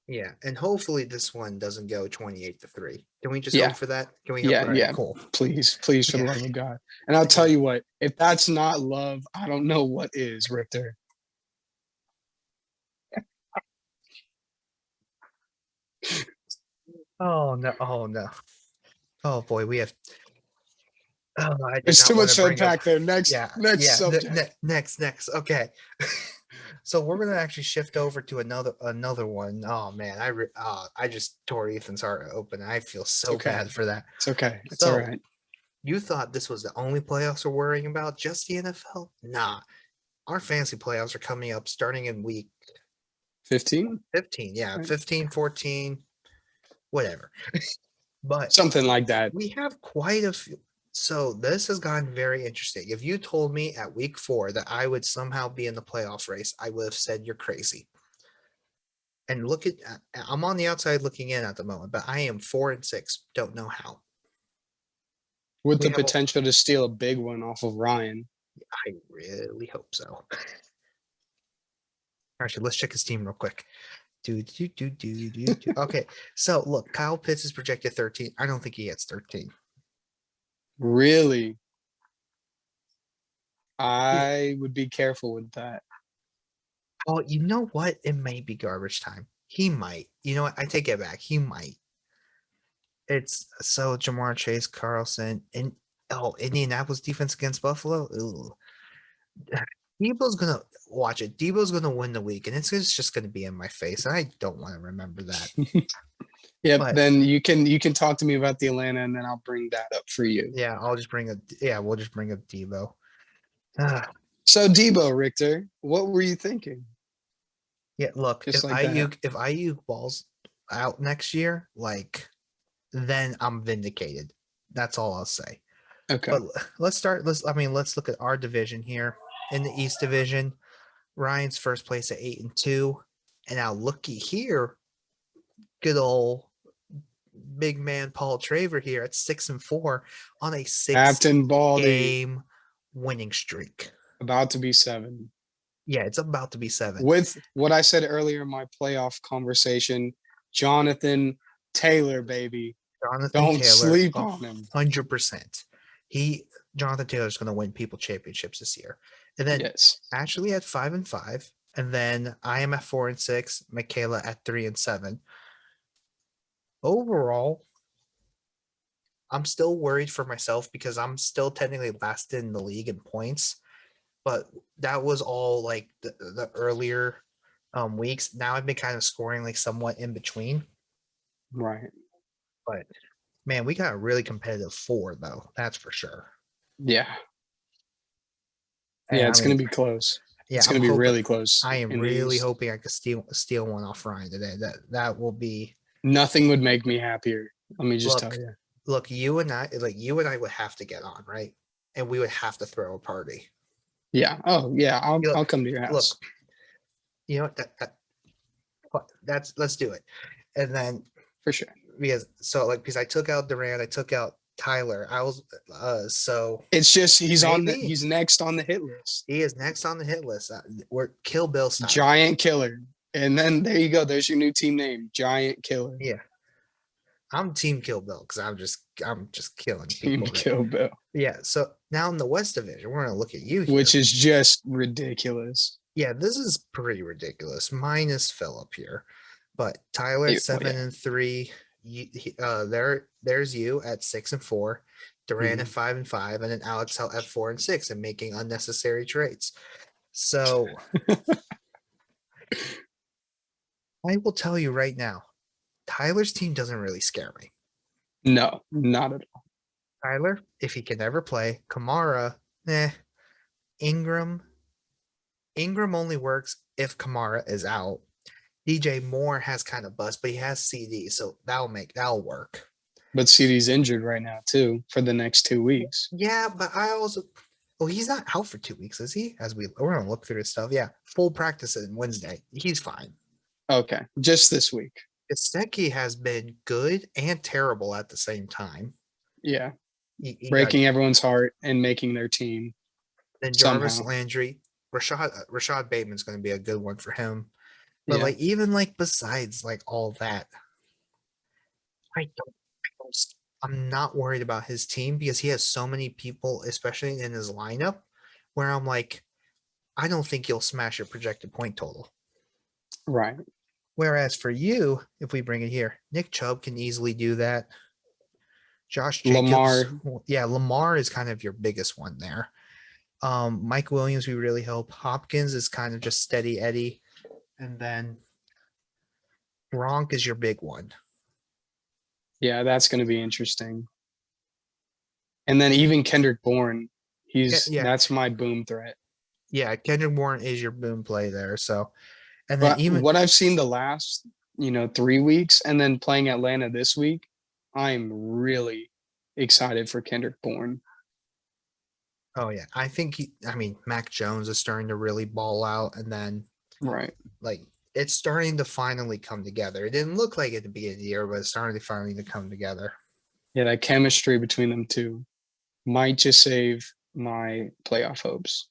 Yeah, and hopefully this one doesn't go 28-3. Can we just hope Yeah. for that? Can we hope? Yeah, All right, yeah. cool. Please, for the Yeah, love of God. And I'll tell yeah. you what, if that's not love, I don't know what is, Richter. Oh no! Oh no! Oh boy, we have. Oh, I did There's too not want much to to bring up. unpack there. Next, Yeah, next yeah. subject. Next. Okay. So we're gonna actually shift over to another one. Oh man, I just tore Ethan's heart open. I feel It's so okay. bad for that. It's okay. It's all So right. you thought this was the only playoffs we're worrying about, just the NFL? Nah, our fantasy playoffs are coming up starting in week 15? 15. Yeah, 15, 14, whatever. But Something like that. we have quite a few. So this has gotten very interesting. If you told me at week 4 that I would somehow be in the playoff race, I would have said you're crazy. And look at, I'm on the outside looking in at the moment, but I am 4-6. Don't know how. With We the have, potential to steal a big one off of Ryan. I really hope so. All Actually, let's check his team real quick. Okay, so look, Kyle Pitts is projected 13. I don't think he gets 13. Really? I would be careful with that. Oh, you know what? It may be garbage time. He might. You know what? I take it back. He might. It's so Jamar Chase, Carlson, and Indianapolis defense against Buffalo. Ooh. Debo's gonna watch it. Debo's gonna win the week, and it's just gonna be in my face. And I don't want to remember that. Yep. But Then you can talk to me about the Atlanta, and then I'll bring that up for you. yeah, we'll just bring up Debo. So Debo, Richter, what were you thinking? Yeah, look, Just if like that. Ayuk balls out next year, like, then I'm vindicated. That's all I'll say. Okay. But let's look at our division here. In the East Division, Ryan's first place at 8-2. And now looky here, good old big man Paul Traver here at 6-4 on a Captain Baldy. game winning streak. About to be 7. Yeah, it's about to be 7. With what I said earlier in my playoff conversation, Jonathan Taylor, baby. Don't sleep on him. 100%. Jonathan Taylor's going to win people championships this year. And then Ashley at 5-5. And then I am at 4-6. Michaela at 3-7. Overall, I'm still worried for myself because I'm still technically last in the league in points. But that was all like the earlier weeks. Now I've been kind of scoring like somewhat in between. Right. But man, we got a really competitive 4 though. That's for sure. Yeah. Yeah, it's going to be close. Yeah, it's going to be really close. I am really hoping I could steal one off Ryan today. That will be. Nothing would make me happier. Let me just tell you. Look, you and I would have to get on, right? And we would have to throw a party. Yeah. Oh, yeah. I'll come to your house. Look, you know what? Let's do it. And then for sure. Because I took out Durant, I took out Tyler. I was so it's just he's next on the hit list. He is next on the hit list. We're Kill Bill style. Giant Killer. And then there you go. There's your new team name, Giant Killer. Yeah. I'm Team Kill Bill because I'm just killing people. Team Kill Bill. Yeah. So now in the West Division, we're gonna look at you here. Which is just ridiculous. Yeah, this is pretty ridiculous. Minus Philip here. But Tyler at 7-3. There's you at 6-4. Durant at 5-5, and then Alex at 4-6 and making unnecessary trades. So I will tell you right now, Tyler's team doesn't really scare me. No, not at all. Tyler, if he can ever play, Kamara, Ingram only works if Kamara is out. DJ Moore has kind of bust, but he has CD, so that'll work. But CD's injured right now too for the next 2 weeks. Yeah, but he's not out for 2 weeks, is he? We're gonna look through his stuff. Yeah, full practice on Wednesday. He's fine. Okay, just this week. Gesicki has been good and terrible at the same time. Yeah, breaking everyone's heart and making their team. Then Jarvis Landry, Rashad Bateman's going to be a good one for him. But even besides all that, I'm not worried about his team because he has so many people, especially in his lineup, where I'm like, I don't think you'll smash your projected point total. Right. Whereas for you, if we bring it here, Nick Chubb can easily do that. Josh Jacobs, Lamar is kind of your biggest one there. Mike Williams, we really hope. Hopkins is kind of just steady Eddie. And then Gronk is your big one. Yeah, that's going to be interesting. And then even Kendrick Bourne, that's my boom threat. Yeah, Kendrick Bourne is your boom play there. So, and then what I've seen the last, 3 weeks and then playing Atlanta this week, I'm really excited for Kendrick Bourne. Oh yeah, I think Mac Jones is starting to really ball out, and then it's starting to finally come together. It didn't look like it at the beginning of the year, but it's starting to finally come together. Yeah, that chemistry between them two might just save my playoff hopes.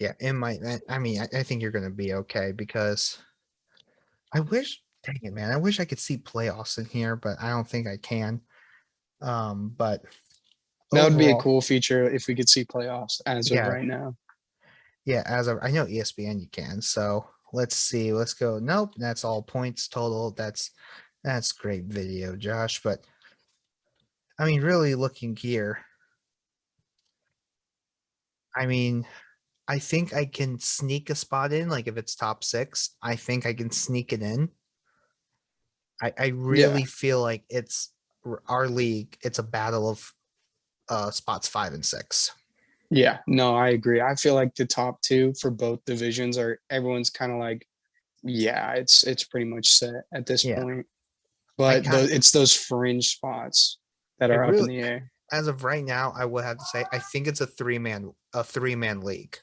Yeah, it might. I mean, I think you're going to be okay because I wish, dang it, man, I wish I could see playoffs in here, but I don't think I can. But That would be a overall, cool feature if we could see playoffs as of yeah, right now. yeah. As of, I know ESPN you can. So let's see. Let's go. Nope, that's all points total. That's great video, Josh. But I mean, really looking here, I mean, I think I can sneak a spot in. Like if it's top 6, I think I can sneak it in. I Yeah. really feel like it's our league. It's a battle of spots 5 and 6. Yeah. No, I agree. I feel like the top two for both divisions are everyone's kind of like, yeah, it's pretty much set at this Yeah, point. I But kind it's those fringe spots that I are up in really, the air. as of right now, I would have to say I think it's a 3-man league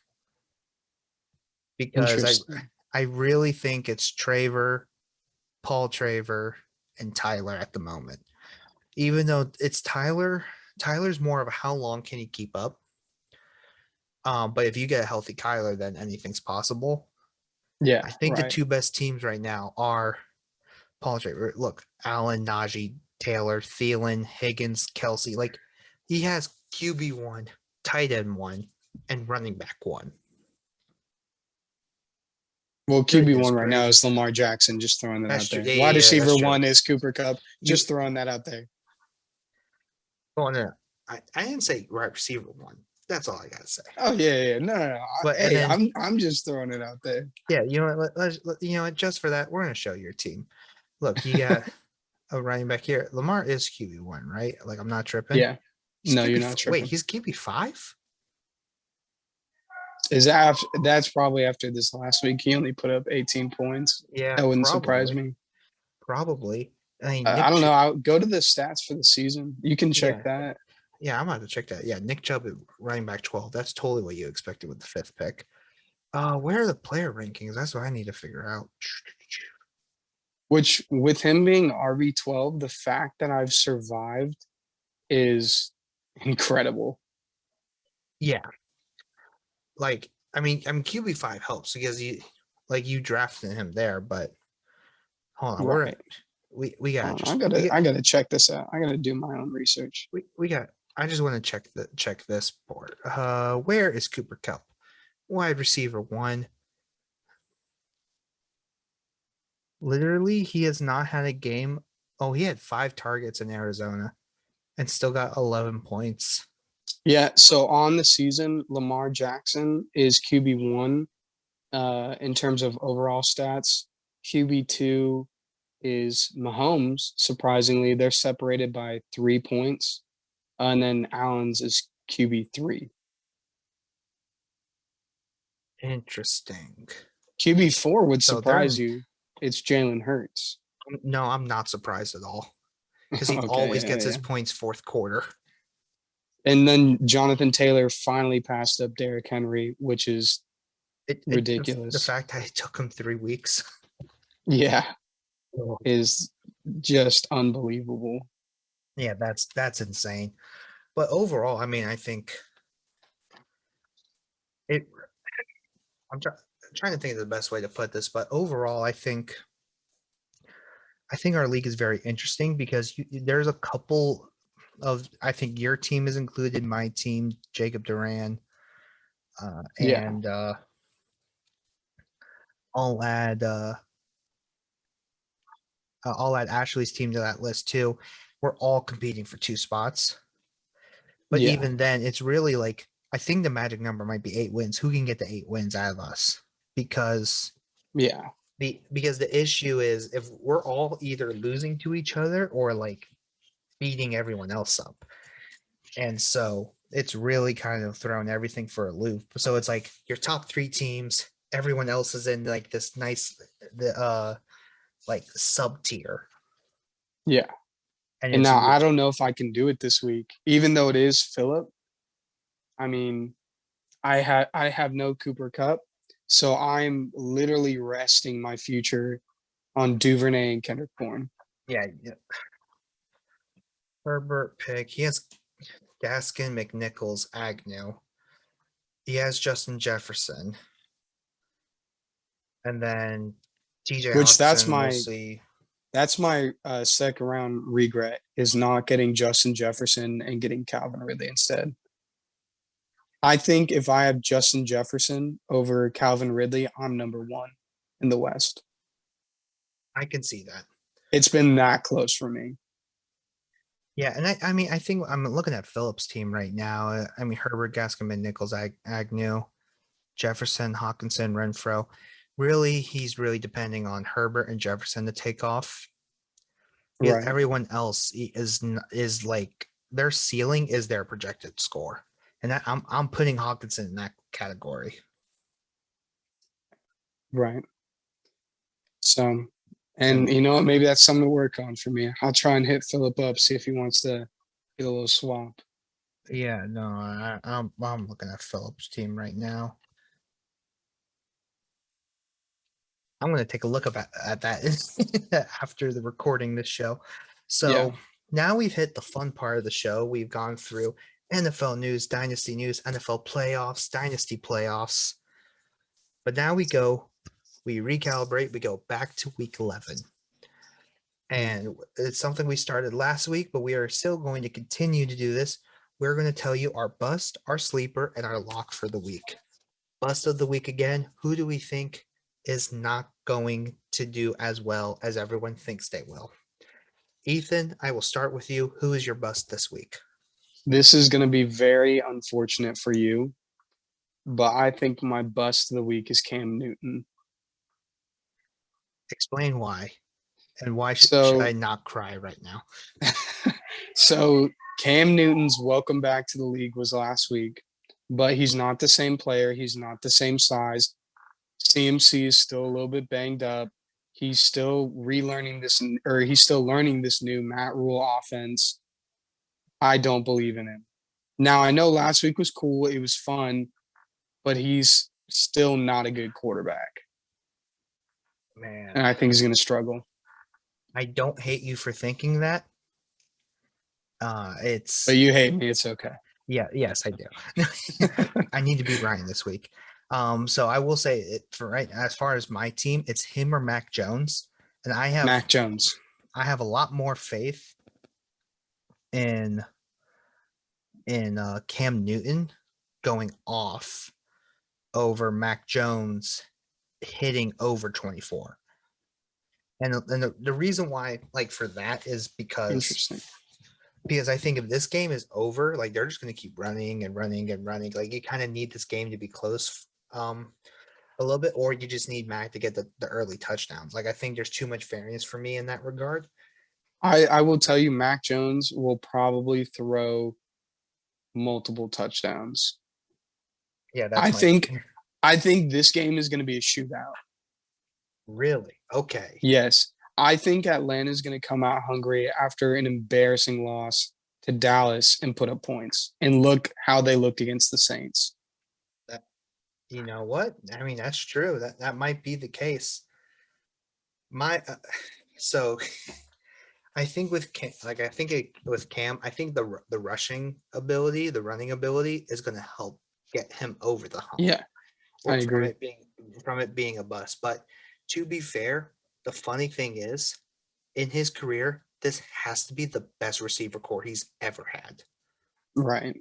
because Interesting. I really think it's Traver, Paul Traver, and Tyler at the moment. Even though it's Tyler's more of a how long can he keep up? But if you get a healthy Kyler, then anything's possible. Yeah. I think the Right. two best teams right now are Paul Traver. Look, Allen, Najee, Taylor, Thielen, Higgins, Kelsey. Like he has QB1, tight end one, and running back one. Well, QB Goodness one right now is gracious. Lamar Jackson. Just throwing that That's out true. there. Yeah, Wide yeah, yeah, receiver that's true. one is Cooper Cup. You Just throwing that out there. oh no, I didn't say right receiver one. That's all I gotta say. Oh yeah. No. But and Hey, then I'm just throwing it out there. yeah, you know what? You know what? Just for that, we're gonna show your team. Look, you got a running back here. Lamar is QB1, right? Like I'm not tripping. Yeah. He's No, you're QB. not Wait, tripping. he's QB5? Is that that's probably after this last week? He only put up 18 points. Yeah, That wouldn't surprise probably. me. Probably. I mean, I don't know. I'll go to the stats for the season. You can check Yeah, that. yeah, I'm about to check that. Yeah, Nick Chubb at running back 12. That's totally what you expected with the 5th pick. Where are the player rankings? That's what I need to figure out. Which, with him being RB12, the fact that I've survived is incredible. Yeah, like I mean QB5 helps because you drafted him there, but hold on, Right. we gotta I gotta check this out. I gotta do my own research. we got I just want to check this board. Where is Cooper Kupp? Wide receiver 1. Literally, he has not had a game. Oh, he had 5 targets in Arizona and still got 11 points. Yeah. So on the season, Lamar Jackson is QB1 in terms of overall stats. QB2 is Mahomes. Surprisingly, they're separated by 3 points. And then Allen's is QB3. Interesting. QB4 would So they're surprise in, you. It's Jalen Hurts. no, I'm not surprised at all because he Okay, always yeah, gets his yeah. points 4th quarter. And then Jonathan Taylor finally passed up Derrick Henry, which is The ridiculous. fact that it took him 3 weeks. Yeah, is just unbelievable. Yeah, that's insane. But overall, I mean, I think it. Trying to think of the best way to put this, but overall, I think our league is very interesting because there's a couple of I think your team is included, my team, Jacob Duran, Yeah, and I'll add Ashley's team to that list too. We're all competing for 2 spots, but yeah, even then, it's really like I think the magic number might be 8 wins. Who can get the 8 wins out of us? Because yeah, the issue is if we're all either losing to each other or like beating everyone else up. And so it's really kind of thrown everything for a loop. So it's like your top 3 teams, everyone else is in like this nice the like sub tier. yeah. And And it's now I don't know if I can do it this week, even though it is Philip. I mean, I have no Cooper Cup, so I'm literally resting my future on Duvernay and Kendrick Bourne. yeah. Herbert pick. He has Gaskin, McNichols, Agnew. He has Justin Jefferson. And then TJ Which Hawkinson, we'll see. that's my second round regret is not getting Justin Jefferson and getting Calvin Ridley instead. I think if I have Justin Jefferson over Calvin Ridley, I'm number one in the West. I can see that. It's been that close for me. Yeah, and I mean, I think I'm looking at Phillips' team right now. I mean, Herbert, Gaskin, Nichols, Agnew, Jefferson, Hawkinson, Renfro. Really, he's really depending on Herbert and Jefferson to take off. Because Right. everyone else is like their ceiling is their projected score, and I'm putting Hawkinson in that category. Right. So, and you know what? Maybe that's something to work on for me. I'll try and hit Philip up, see if he wants to get a little swap. Yeah, no, I'm looking at Phillips' team right now. I'm going to take a look at that after the recording this show. So now we've hit the fun part of the show. We've gone through NFL news, dynasty news, NFL playoffs, dynasty playoffs. But now we recalibrate, we go back to week 11. And it's something we started last week, but we are still going to continue to do this. We're going to tell you our bust, our sleeper, and our lock for the week. Bust of the week again. Who do we think is not going to do as well as everyone thinks they will? Ethan, I will start with you. Who is your bust this week? This is going to be very unfortunate for you, but I think my bust of the week is Cam Newton. Explain why. And why should I not cry right now? So Cam Newton's welcome back to the league was last week, but he's not the same player. He's not the same size. CMC is still a little bit banged up. He's still relearning this, or he's still learning this new Matt Rule offense. I don't believe in him. Now, I know last week was cool. It was fun, but he's still not a good quarterback. Man. And I think he's going to struggle. I don't hate you for thinking that. But you hate me. It's okay. Yeah. Yes, I do. I need to beat Ryan this week. So I will say it for right as far as my team, it's him or Mac Jones, and I have Mac Jones. I have a lot more faith in Cam Newton going off over Mac Jones hitting over 24. And the reason why, like, for that is because I think if this game is over, like, they're just going to keep running and running and running. Like, you kind of need this game to be close a little bit, or you just need Mac to get the early touchdowns. Like, I think there's too much variance for me in that regard. I will tell you, Mac Jones will probably throw multiple touchdowns. Yeah, I think this game is going to be a shootout. Really? Okay. Yes. I think Atlanta is going to come out hungry after an embarrassing loss to Dallas and put up points. And look how they looked against the Saints. You know what? I mean, that's true. That might be the case. So I think with Cam, with Cam, I think the rushing ability, the running ability is going to help get him over the hump. Yeah, I agree. From it being a bust. But to be fair, the funny thing is, in his career, this has to be the best receiver core he's ever had. Right.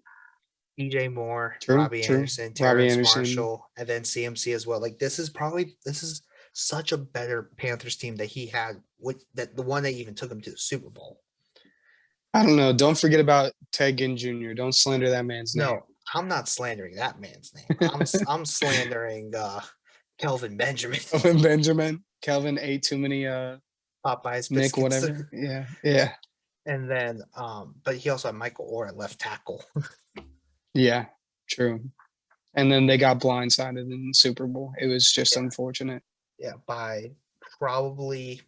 DJ Moore, Robbie Anderson, Terrence Marshall, and then CMC as well. Like, this is such a better Panthers team that he had, the one that even took him to the Super Bowl. I don't know. Don't forget about Ted Ginn Jr. Don't slander that man's name. No, I'm not slandering that man's name. I'm slandering Kelvin Benjamin. Kelvin ate too many Popeyes Nick, whatever. Yeah. And then but he also had Michael Orr at left tackle. Yeah, true. And then they got blindsided in the Super Bowl. It was just unfortunate. Yeah, by probably,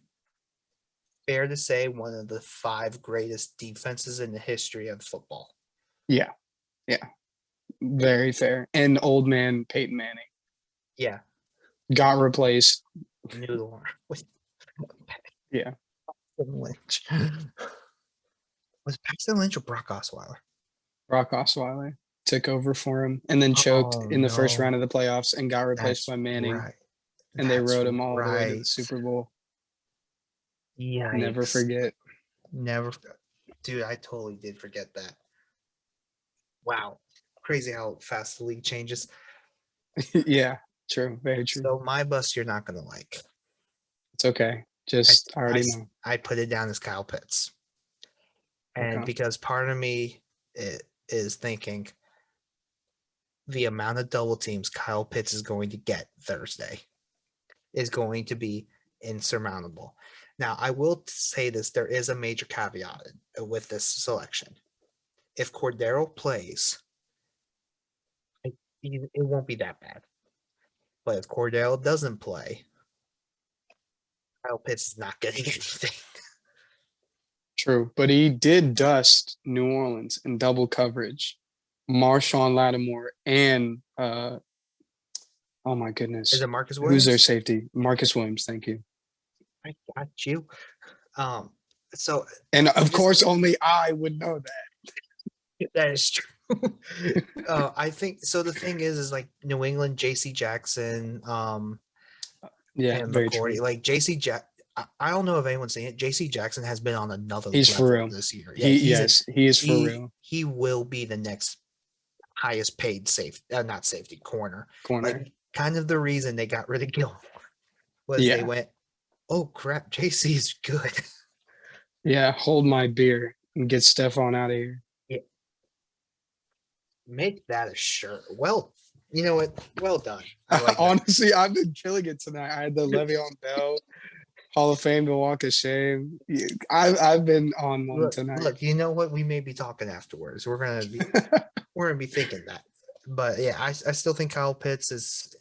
fair to say, one of the 5 greatest defenses in the history of football. Yeah. Very fair. And old man Peyton Manning. Yeah. Got replaced. Noodle. Yeah. Lynch. Was Paxton Lynch or Brock Osweiler? Brock Osweiler. took over for him and then choked Oh in the first round no, of the playoffs and got replaced that's by Manning, right. and they That's rode him all the way to the right. Super Bowl. Never Yikes. forget. Never, dude, I totally did forget that. Wow. Crazy how fast the league changes. Yeah, true. Very true. So my bust you're not gonna like. It's okay. Just I already know. I put it down as Kyle Pitts. And Okay. because part of me is thinking the amount of double teams Kyle Pitts is going to get Thursday is going to be insurmountable. Now, I will say this, there is a major caveat with this selection. If Cordero plays, it won't be that bad. But if Cordero doesn't play, Kyle Pitts is not getting anything. True. But he did dust New Orleans in double coverage. Marshawn Lattimore and oh my goodness. Is it Marcus Who's Williams? their safety? Marcus Williams, thank you. I got you. So And of course only I would know that. that is true. I think so. The thing is like New England, JC Jackson, Yeah, and very true. McCourty. Like I don't know if anyone's seen it. JC Jackson has been on another He's level for real this year. he is for real. He will be the next highest paid not safety corner. Like kind of the reason they got rid of Gilmore was they went, oh crap, JC is good. Yeah, hold my beer and get Stephon out of here. Yeah. Make that a shirt. Well, you know what? Well done. I like honestly, I've been killing it tonight. I had the Le'Veon Bell Hall of Fame to walk of shame. I've been on one tonight. Look, you know what? We may be talking afterwards. We're gonna be thinking that. But yeah, I still think Kyle Pitts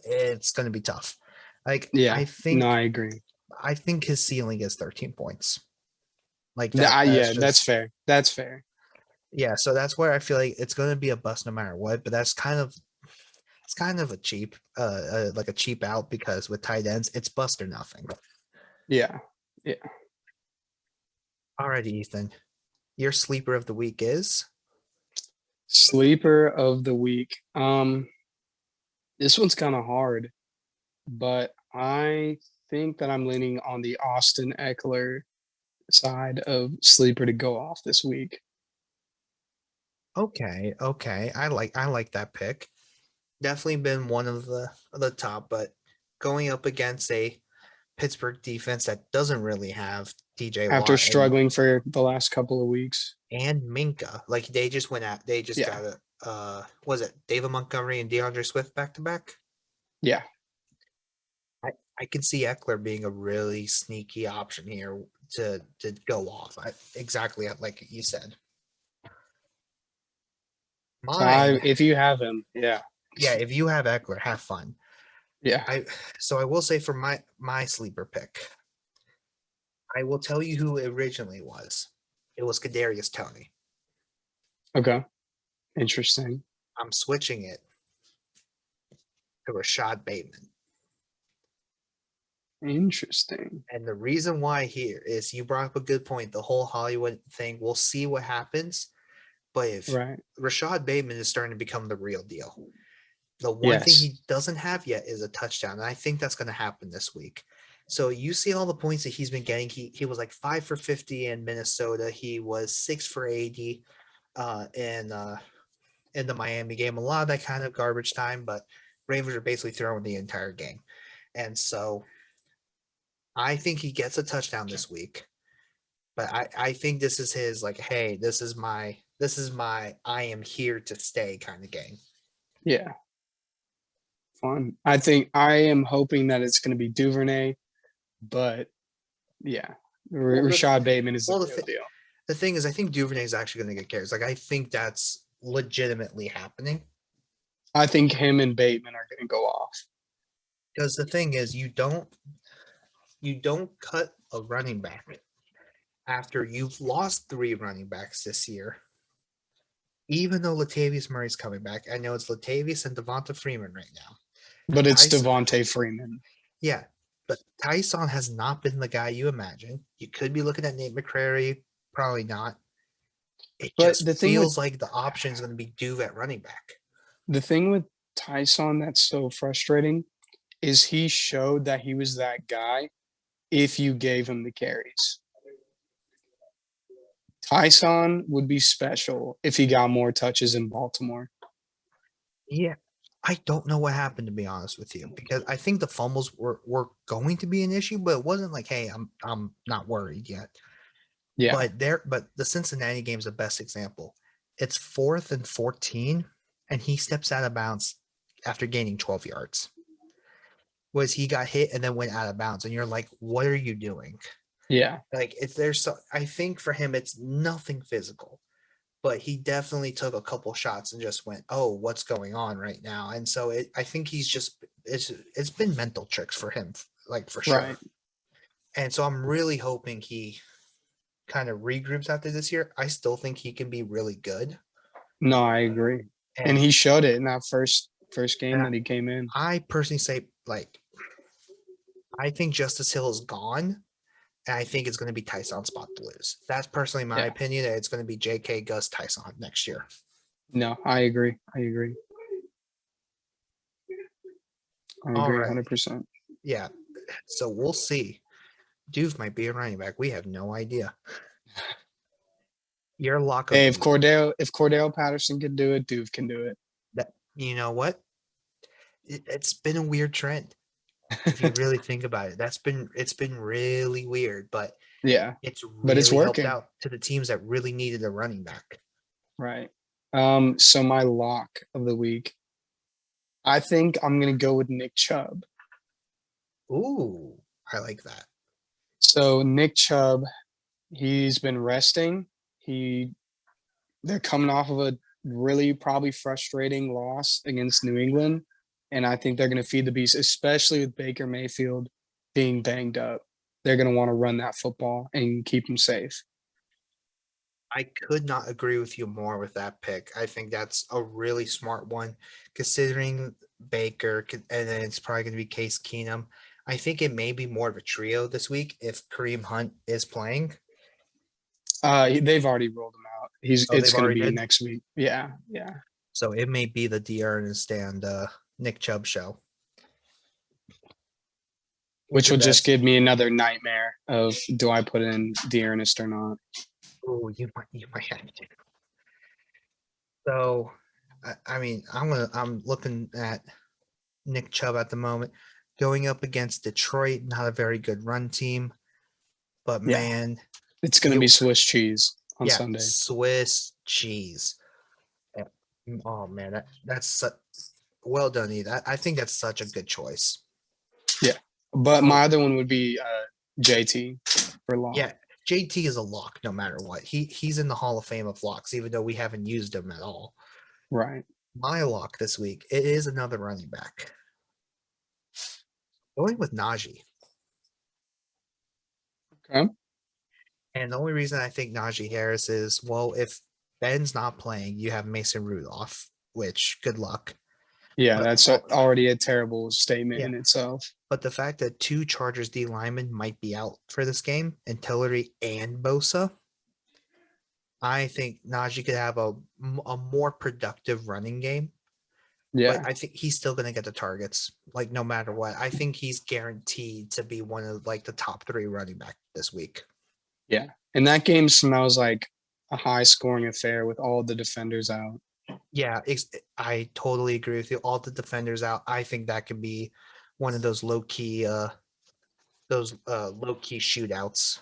it's gonna be tough. Like I agree. I think his ceiling is 13 points. Like that, that's fair. That's fair. Yeah, so that's where I feel like it's gonna be a bust no matter what, but it's kind of a cheap like a cheap out because with tight ends, it's bust or nothing. Yeah. Yeah. All right, Ethan. Your sleeper of the week is? Sleeper of the week. This one's kind of hard, but I think that I'm leaning on the Austin Eckler side of sleeper to go off this week. Okay. I like that pick. Definitely been one of the top, but going up against a Pittsburgh defense that doesn't really have DJ after Watt struggling for the last couple of weeks. And Minka. Like they just got was it David Montgomery and DeAndre Swift back to back? Yeah. I can see Eckler being a really sneaky option here to go off. Exactly like you said. If you have him, yeah. Yeah, if you have Eckler, have fun. Yeah. So I will say for my sleeper pick, I will tell you who it originally was. It was Kadarius Toney. Okay. Interesting. I'm switching it to Rashad Bateman. Interesting. And the reason why here is you brought up a good point. The whole Hollywood thing, we'll see what happens. But if Rashad Bateman is starting to become the real deal, the one thing he doesn't have yet is a touchdown. And I think that's going to happen this week. So you see all the points that he's been getting. He was like 5 for 50 in Minnesota. He was 6 for 80 in the Miami game. A lot of that kind of garbage time, but Ravens are basically throwing the entire game. And so I think he gets a touchdown this week. But I think this is his like, hey, this is my I am here to stay kind of game. Yeah. Fun. I think I am hoping that it's going to be Duvernay, but yeah, Rashad Bateman is the real deal. The thing is, I think Duvernay is actually going to get carries. Like, I think that's legitimately happening. I think him and Bateman are going to go off. Because the thing is, you don't cut a running back after you've lost 3 running backs this year. Even though Latavius Murray's coming back, I know it's Latavius and Devonta Freeman right now. But it's Devontae Freeman. Yeah, but Tyson has not been the guy you imagine. You could be looking at Nate McCrary, probably not. It just feels like the option is going to be Duve at running back. the thing with Tyson that's so frustrating is he showed that he was that guy if you gave him the carries. Tyson would be special if he got more touches in Baltimore. Yeah. I don't know what happened, to be honest with you, because I think the fumbles were going to be an issue, but it wasn't like, hey, I'm not worried yet. Yeah. But the Cincinnati game is the best example. It's 4th and 14, and he steps out of bounds after gaining 12 yards. Was he got hit and then went out of bounds, and you're like, what are you doing? Yeah. Like, if there's so, I think for him it's nothing physical, but he definitely took a couple shots and just went, oh, what's going on right now? And so I think he's just it's been mental tricks for him, like, for sure. Right. And so I'm really hoping he kind of regroups after this year. I still think he can be really good. No, I agree. And he showed it in that first game that he came in. I personally say, like, I think Justice Hill is gone, and I think it's going to be Tyson's spot to lose. That's personally my opinion, that it's going to be J.K. Gus Tyson next year. No, I agree. I agree All right. 100%. Yeah. So we'll see. Doof might be a running back. We have no idea. Your lock of Hey, if Cordell Patterson can do it, Doof can do it. that, you know what? It's been a weird trend. If you really think about it, it's been really weird, but yeah, it's really but it's working helped out to the teams that really needed a running back. Right. So my lock of the week, I think I'm gonna go with Nick Chubb. Ooh, I like that. So Nick Chubb, he's been resting. They're coming off of a really probably frustrating loss against New England, and I think they're going to feed the beast, especially with Baker Mayfield being banged up. They're going to want to run that football and keep him safe. I could not agree with you more with that pick. I think that's a really smart one, considering Baker, and then it's probably going to be Case Keenum. I think it may be more of a trio this week if Kareem Hunt is playing. They've already rolled him out. It's going to be next week. Yeah. So it may be the D'Ernest and Nick Chubb show, which will just give me another nightmare of, do I put in D'Ernest or not? Oh, you might have to. So, I mean, I'm looking at Nick Chubb at the moment, going up against Detroit, not a very good run team, but man, it's going to be Swiss cheese on Sunday. Swiss cheese. Oh man, that's well done, Ed. I think that's such a good choice. Yeah, but my other one would be JT for lock. Yeah, JT is a lock no matter what. He's in the Hall of Fame of locks, even though we haven't used him at all. Right. My lock this week, it is another running back. Going with Najee. Okay. And the only reason I think Najee Harris is, well, if Ben's not playing, you have Mason Rudolph, which, good luck. Yeah, that's already a terrible statement in itself. But the fact that 2 Chargers D linemen might be out for this game, and Tillery and Bosa, I think Najee could have a more productive running game. Yeah. But I think he's still going to get the targets, like, no matter what. I think he's guaranteed to be one of, like, the top 3 running back this week. Yeah. And that game smells like a high-scoring affair with all the defenders out. Yeah, I totally agree with you. All the defenders out. I think that could be one of those low-key shootouts.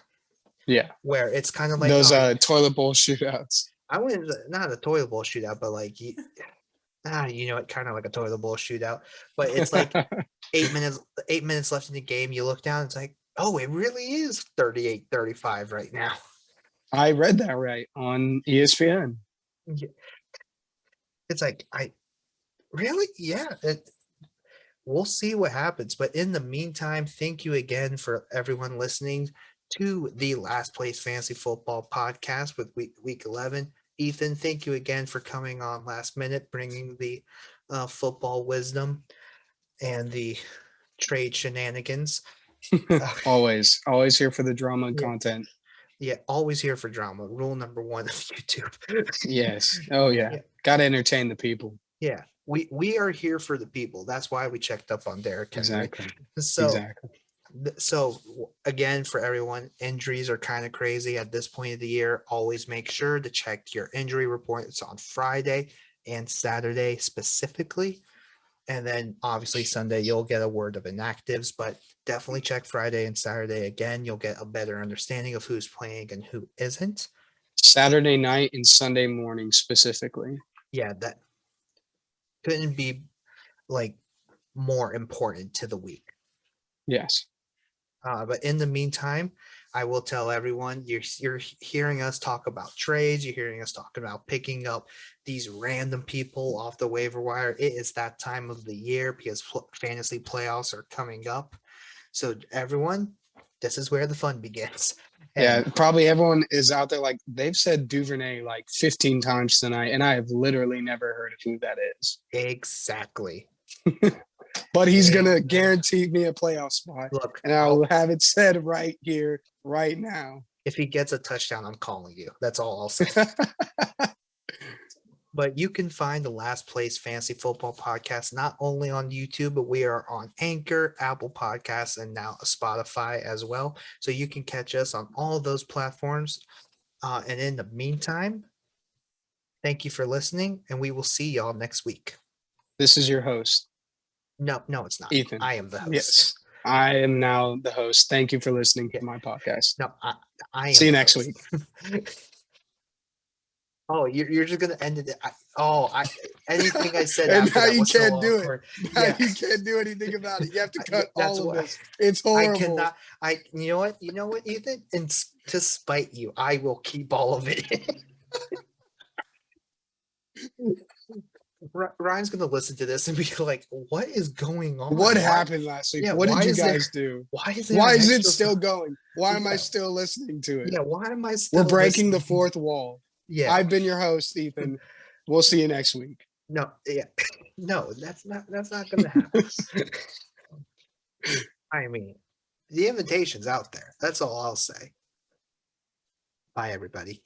Yeah. Where it's kind of like those toilet bowl shootouts. I wouldn't, not a toilet bowl shootout, but like, it kind of like a toilet bowl shootout. But it's like 8 minutes left in the game. You look down, it's like, oh, it really is 38-35 right now. I read that right on ESPN. It's like, really? Yeah. We'll see what happens. But in the meantime, thank you again for everyone listening to the Last Place Fantasy Football podcast with week 11. Ethan, thank you again for coming on last minute, bringing the football wisdom and the trade shenanigans. always here for the drama and content. Yeah, always here for drama. Rule number 1 of YouTube. Yes. Oh, yeah. Got to entertain the people. Yeah. we are here for the people. That's why we checked up on Derrick Henry. Exactly. So Exactly. so again, for everyone, injuries are kind of crazy at this point of the year. Always make sure to check your injury reports on Friday and Saturday specifically. And then obviously Sunday, you'll get a word of inactives, but definitely check Friday and Saturday again. You'll get a better understanding of who's playing and who isn't. Saturday night and Sunday morning specifically. Yeah, that couldn't be like more important to the week. Yes. But in the meantime, I will tell everyone you're hearing us talk about trades. You're hearing us talking about picking up these random people off the waiver wire. It is that time of the year because fantasy playoffs are coming up. So everyone, this is where the fun begins. Yeah, probably everyone is out there like they've said Duvernay like 15 times tonight, and I have literally never heard of who that is. Exactly. But he's going to guarantee me a playoff spot. Look, and I'll have it said right here, right now. If he gets a touchdown, I'm calling you. That's all I'll say. But you can find the Last Place Fantasy Football Podcast not only on YouTube, but we are on Anchor, Apple Podcasts, and now Spotify as well. So you can catch us on all of those platforms. And in the meantime, thank you for listening, and we will see y'all next week. This is your host. No, it's not. Ethan. I am the host. Yes, I am now the host. Thank you for listening to my podcast. No, I am. See you next week. Oh, you're just gonna end it. Anything I said. And after now that you was can't so do awkward. it. Now you can't do anything about it. You have to cut all of this. It's I horrible. cannot. You know what, Ethan? And to spite you, I will keep all of it. Ryan's gonna listen to this and be like, "What is going on? What happened last week? Yeah, what did you guys do? Why is it still going? Why am I still listening to it? Yeah, why am I still? We're breaking the fourth wall. Yeah, I've been your host, Ethan. We'll see you next week. No, yeah, no, that's not gonna happen. I mean, the invitation's out there. That's all I'll say. Bye, everybody.